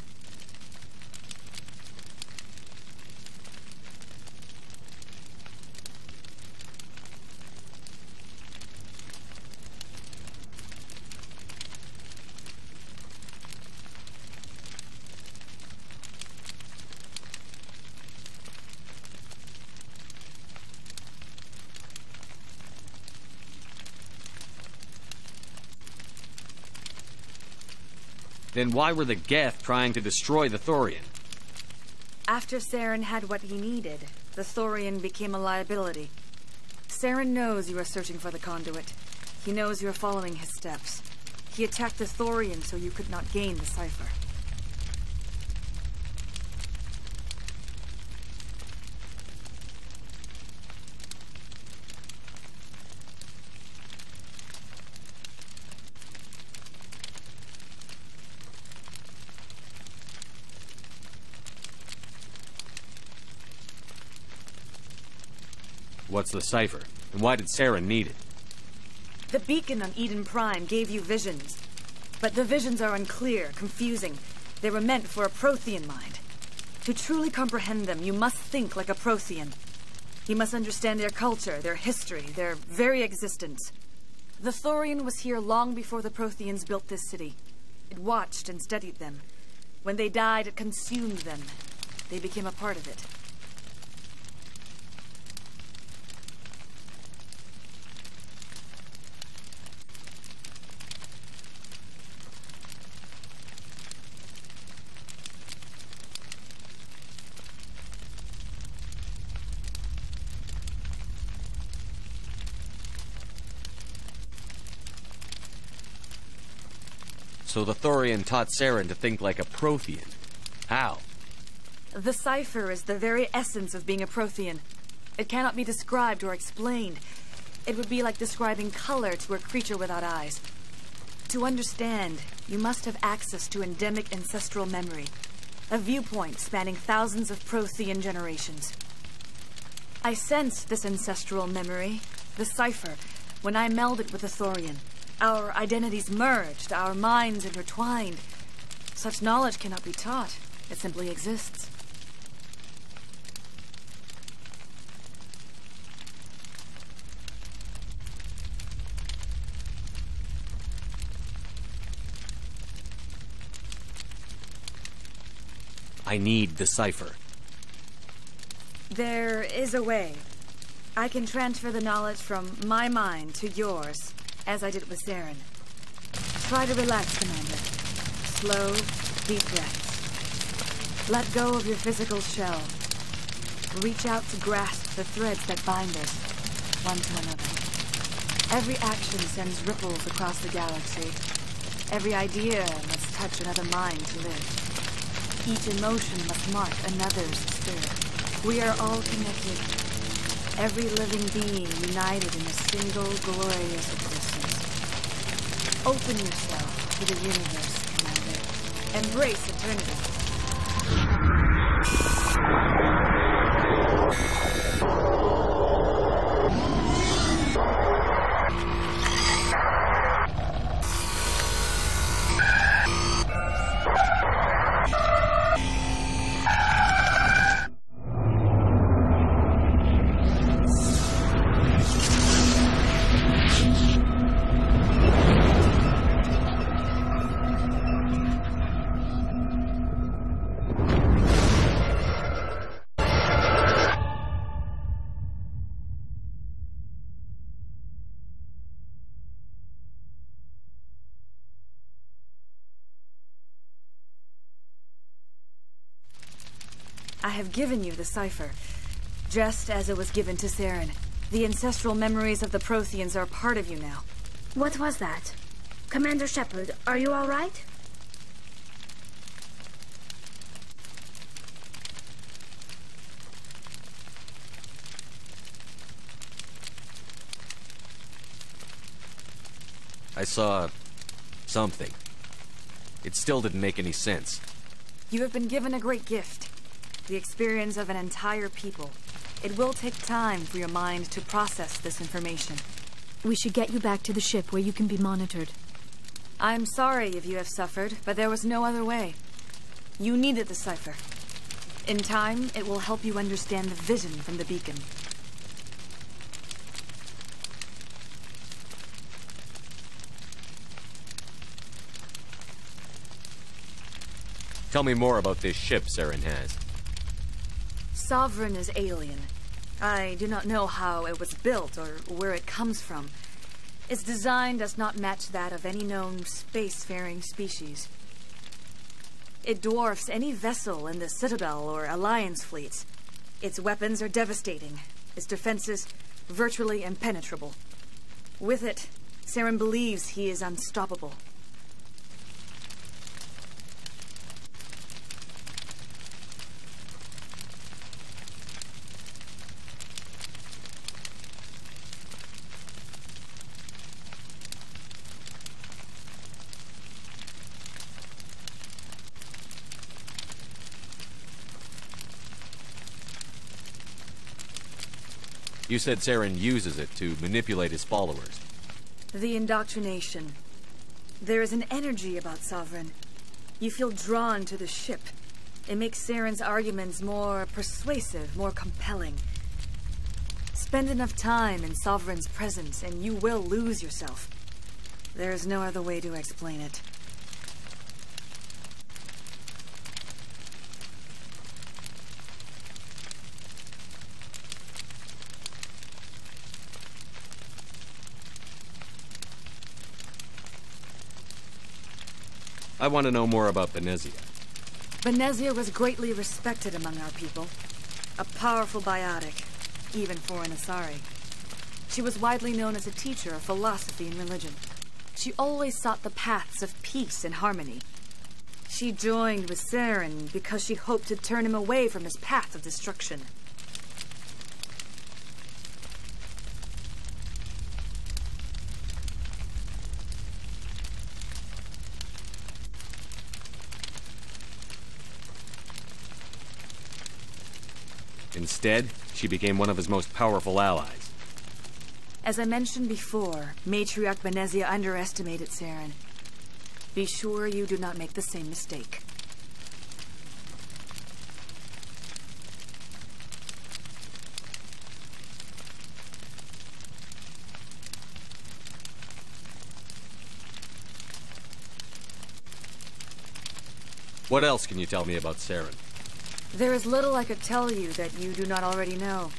Then why were the Geth trying to destroy the Thorian? After Saren had what he needed, the Thorian became a liability. Saren knows you are searching for the conduit. He knows you are following his steps. He attacked the Thorian so you could not gain the cipher. What's the cipher? And why did Saren need it? The beacon on Eden Prime gave you visions. But the visions are unclear, confusing. They were meant for a Prothean mind. To truly comprehend them, you must think like a Prothean. You must understand their culture, their history, their very existence. The Thorian was here long before the Protheans built this city. It watched and studied them. When they died, it consumed them. They became a part of it. So the Thorian taught Saren to think like a Prothean. How? The cipher is the very essence of being a Prothean. It cannot be described or explained. It would be like describing color to a creature without eyes. To understand, you must have access to endemic ancestral memory, a viewpoint spanning thousands of Prothean generations. I sensed this ancestral memory, the cipher, when I melded with the Thorian. Our identities merged, our minds intertwined. Such knowledge cannot be taught. It simply exists. I need the cipher. There is a way. I can transfer the knowledge from my mind to yours, as I did with Saren. Try to relax, Commander. Slow, deep breaths. Let go of your physical shell. Reach out to grasp the threads that bind us, one to another. Every action sends ripples across the galaxy. Every idea must touch another mind to live. Each emotion must mark another's spirit. We are all connected. Every living being united in a single glorious existence. Open yourself to the universe, Commander. Embrace eternity. I have given you the cipher, just as it was given to Saren. The ancestral memories of the Protheans are part of you now. What was that? Commander Shepard, are you all right? I saw something. It still didn't make any sense. You have been given a great gift. The experience of an entire people. It will take time for your mind to process this information. We should get you back to the ship where you can be monitored. I'm sorry if you have suffered, but there was no other way. You needed the cipher. In time, it will help you understand the vision from the beacon. Tell me more about this ship Saren has. Sovereign is alien. I do not know how it was built or where it comes from. Its design does not match that of any known spacefaring species. It dwarfs any vessel in the Citadel or Alliance fleets. Its weapons are devastating. Its defenses virtually impenetrable. With it, Saren believes he is unstoppable. You said Saren uses it to manipulate his followers. The indoctrination. There is an energy about Sovereign. You feel drawn to the ship. It makes Saren's arguments more persuasive, more compelling. Spend enough time in Sovereign's presence and you will lose yourself. There is no other way to explain it. I want to know more about Benezia. Benezia was greatly respected among our people. A powerful biotic, even for an Asari. She was widely known as a teacher of philosophy and religion. She always sought the paths of peace and harmony. She joined with Saren because she hoped to turn him away from his path of destruction. Instead, she became one of his most powerful allies. As I mentioned before, Matriarch Benezia underestimated Saren. Be sure you do not make the same mistake. What else can you tell me about Saren? There is little I could tell you that you do not already know.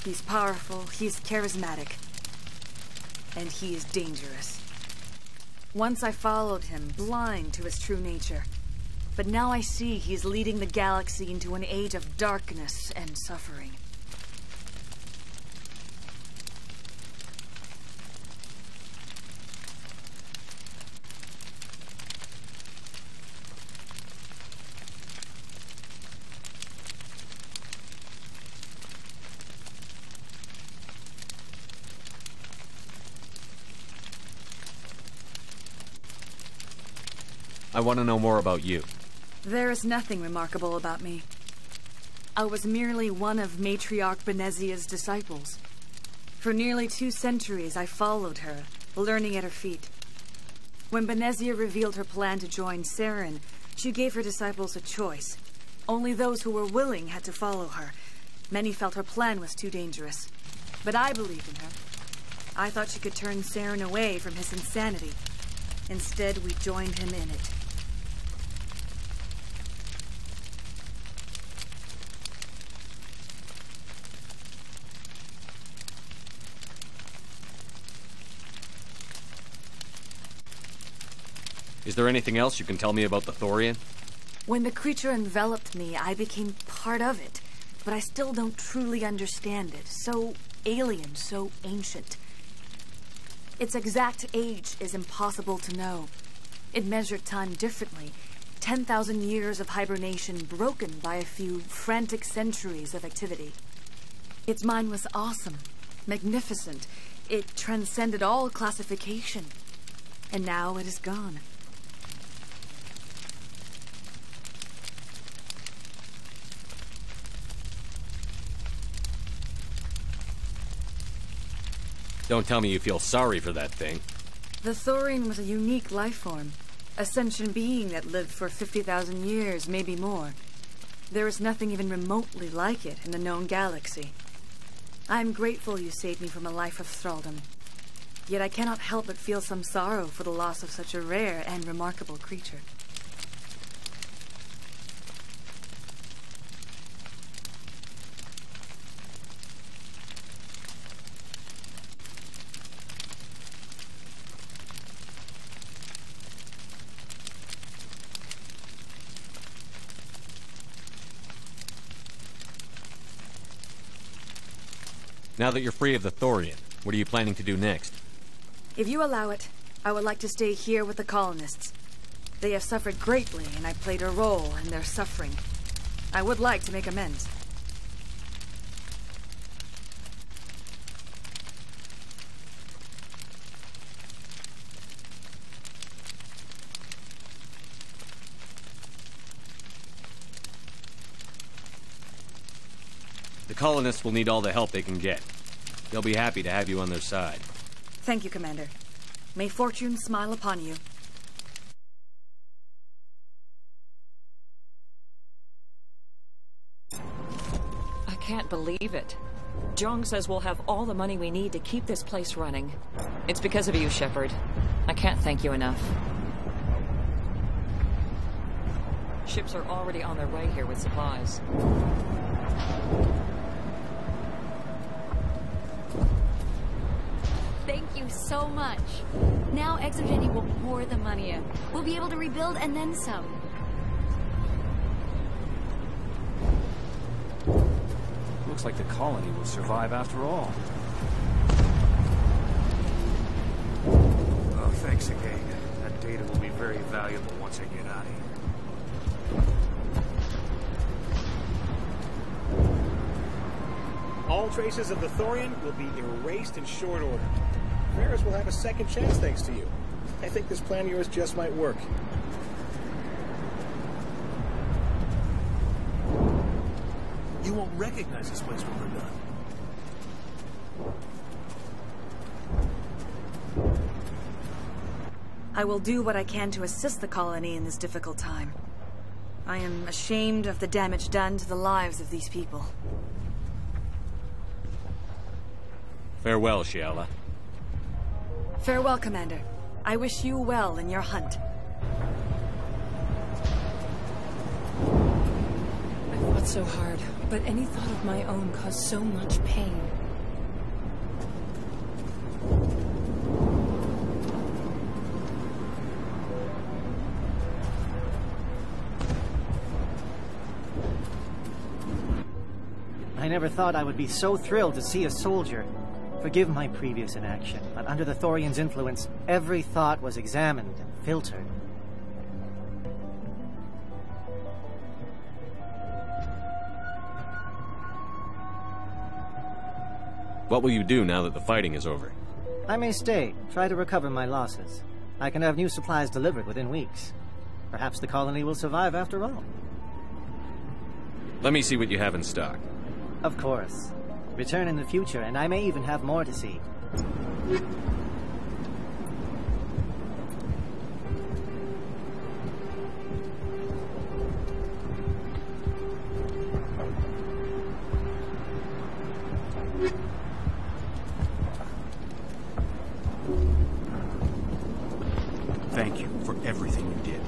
He's powerful, he's charismatic, and he is dangerous. Once I followed him, blind to his true nature. But now I see he's leading the galaxy into an age of darkness and suffering. I want to know more about you. There is nothing remarkable about me. I was merely one of Matriarch Benezia's disciples. For nearly 2 centuries I followed her, learning at her feet. When Benezia revealed her plan to join Saren, she gave her disciples a choice. Only those who were willing had to follow her. Many felt her plan was too dangerous. But I believed in her. I thought she could turn Saren away from his insanity. Instead, we joined him in it. Is there anything else you can tell me about the Thorian? When the creature enveloped me, I became part of it. But I still don't truly understand it. So alien, so ancient. Its exact age is impossible to know. It measured time differently. 10,000 years of hibernation broken by a few frantic centuries of activity. Its mind was awesome, magnificent. It transcended all classification. And now it is gone. Don't tell me you feel sorry for that thing. The Thorian was a unique life form. A sentient being that lived for 50,000 years, maybe more. There is nothing even remotely like it in the known galaxy. I am grateful you saved me from a life of thraldom. Yet I cannot help but feel some sorrow for the loss of such a rare and remarkable creature. Now that you're free of the Thorian, what are you planning to do next? If you allow it, I would like to stay here with the colonists. They have suffered greatly, and I played a role in their suffering. I would like to make amends. The colonists will need all the help they can get. They'll be happy to have you on their side. Thank you, Commander. May fortune smile upon you. I can't believe it. Jong says we'll have all the money we need to keep this place running. It's because of you, Shepard. I can't thank you enough. Ships are already on their way here with supplies. Thank you so much. Now Exogeny will pour the money in. We'll be able to rebuild and then some. Looks like the colony will survive after all. Oh, thanks again. That data will be very valuable once I get out of here. All traces of the Thorian will be erased in short order. Ferris will have a second chance thanks to you. I think this plan of yours just might work. You won't recognize this place when we're done. I will do what I can to assist the colony in this difficult time. I am ashamed of the damage done to the lives of these people. Farewell, Shiala. Farewell, Commander. I wish you well in your hunt. What's tried so hard, but any thought of my own caused so much pain. I never thought I would be so thrilled to see a soldier. Forgive my previous inaction, but under the Thorian's influence, every thought was examined and filtered. What will you do now that the fighting is over? I may stay, try to recover my losses. I can have new supplies delivered within weeks. Perhaps the colony will survive after all. Let me see what you have in stock. Of course. Return in the future, and I may even have more to see. Thank you for everything you did.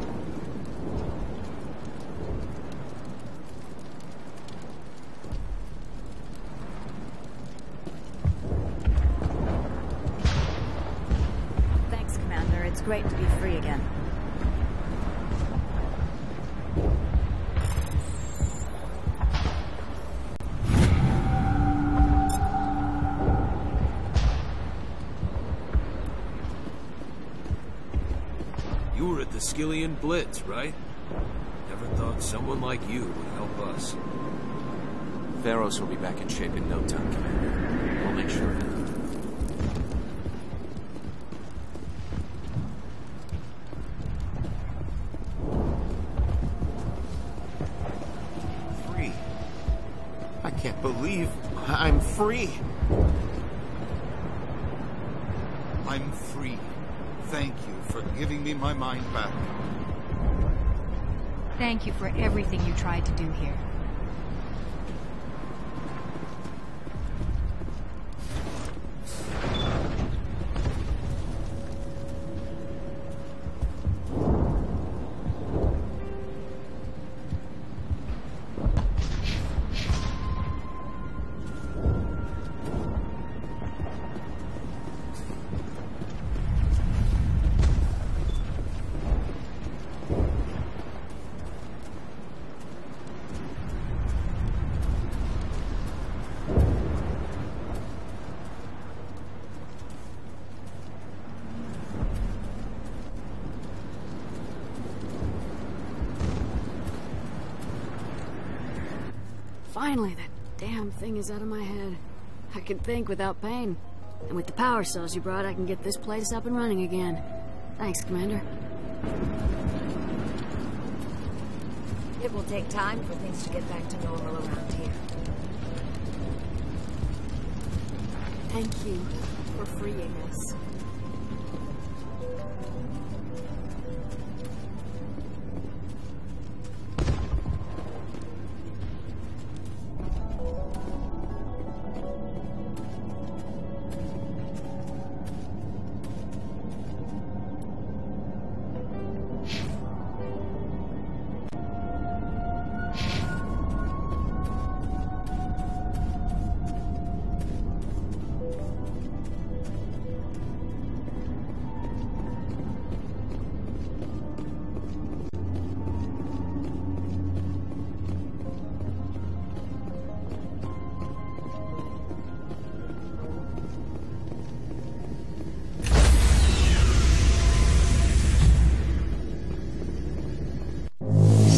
Thanks, Commander. It's great to be free again. You were at the Skillian Blitz, right? Never thought someone like you would help us. Theros will be back in shape in no time, Commander. We'll make sure of it. Free. I can't believe I'm free. I'm free. Thank you for giving me my mind back. Thank you for everything you tried to do here. Finally, that damn thing is out of my head. I can think without pain. And with the power cells you brought, I can get this place up and running again. Thanks, Commander. It will take time for things to get back to normal around here. Thank you for freeing us.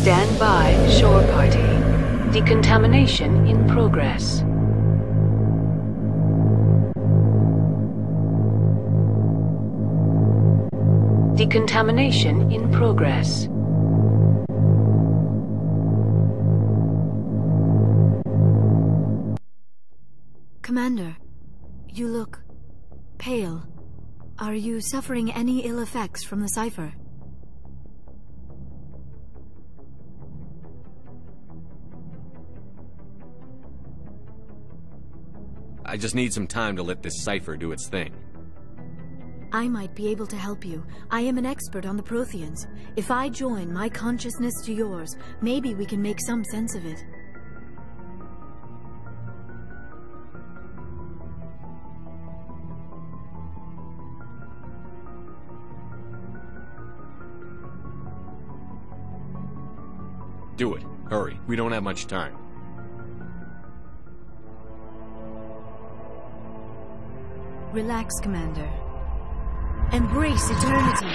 Stand by, shore party. Decontamination in progress. Decontamination in progress. Commander, you look pale. Are you suffering any ill effects from the cipher? I just need some time to let this cipher do its thing. I might be able to help you. I am an expert on the Protheans. If I join my consciousness to yours, maybe we can make some sense of it. Do it. Hurry. We don't have much time. Relax, Commander. Embrace eternity.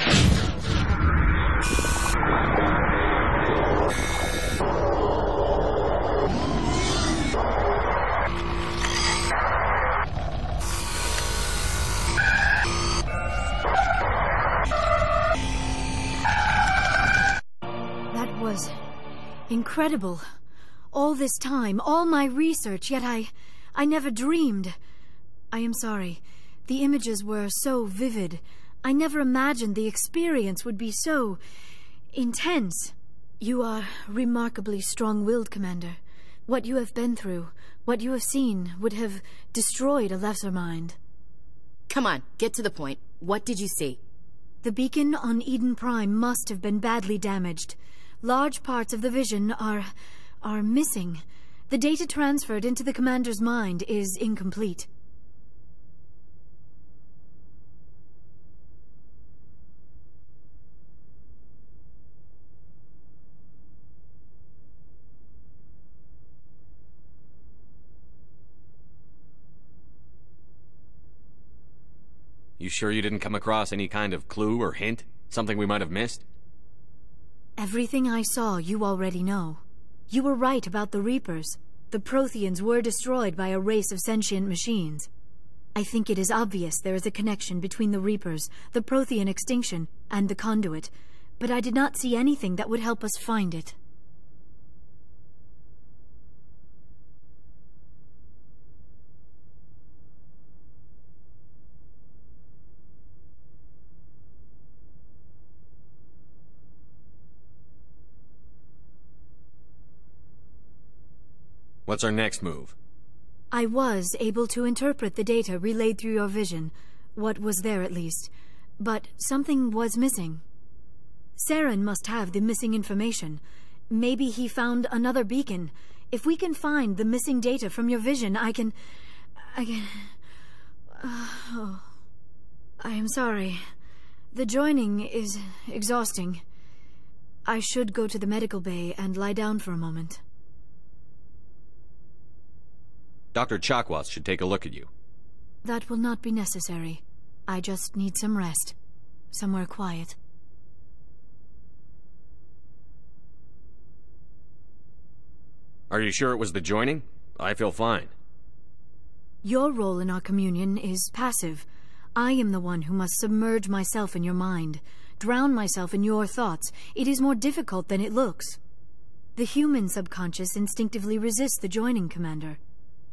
That was incredible. All this time, all my research, yet I never dreamed. I am sorry. The images were so vivid. I never imagined the experience would be so intense. You are remarkably strong-willed, Commander. What you have been through, what you have seen, would have destroyed a lesser mind. Come on, get to the point. What did you see? The beacon on Eden Prime must have been badly damaged. Large parts of the vision are missing. The data transferred into the Commander's mind is incomplete. You sure you didn't come across any kind of clue or hint? Something we might have missed? Everything I saw, you already know. You were right about the Reapers. The Protheans were destroyed by a race of sentient machines. I think it is obvious there is a connection between the Reapers, the Prothean extinction, and the Conduit, but I did not see anything that would help us find it. What's our next move? I was able to interpret the data relayed through your vision, what was there at least, but something was missing. Saren must have the missing information. Maybe he found another beacon. If we can find the missing data from your vision, I can... I am sorry. The joining is exhausting. I should go to the medical bay and lie down for a moment. Dr. Chakwas should take a look at you. That will not be necessary. I just need some rest. Somewhere quiet. Are you sure it was the joining? I feel fine. Your role in our communion is passive. I am the one who must submerge myself in your mind, drown myself in your thoughts. It is more difficult than it looks. The human subconscious instinctively resists the joining, Commander.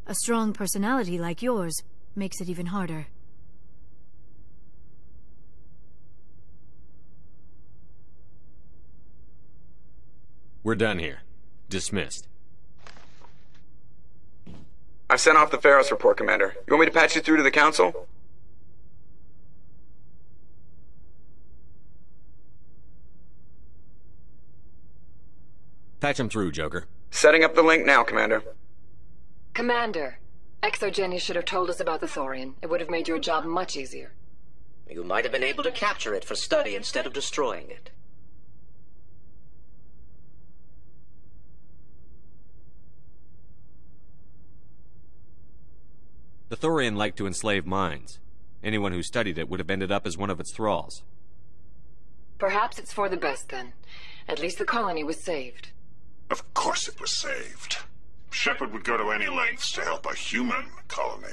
A strong personality like yours makes it even harder. We're done here. Dismissed. I've sent off the Pharos report, Commander. You want me to patch you through to the Council? Patch him through, Joker. Setting up the link now, Commander. Commander, Exogeny should have told us about the Thorian. It would have made your job much easier. You might have been able to capture it for study instead of destroying it. The Thorian liked to enslave minds. Anyone who studied it would have ended up as one of its thralls. Perhaps it's for the best, then. At least the colony was saved. Of course it was saved. Shepard would go to any lengths to help a human colony.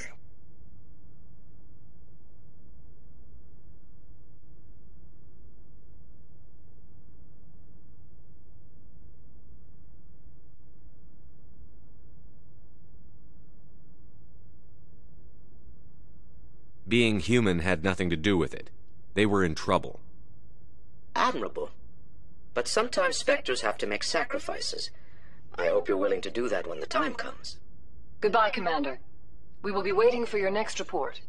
Being human had nothing to do with it. They were in trouble. Admirable. But sometimes Spectres have to make sacrifices. I hope you're willing to do that when the time comes. Goodbye, Commander. We will be waiting for your next report.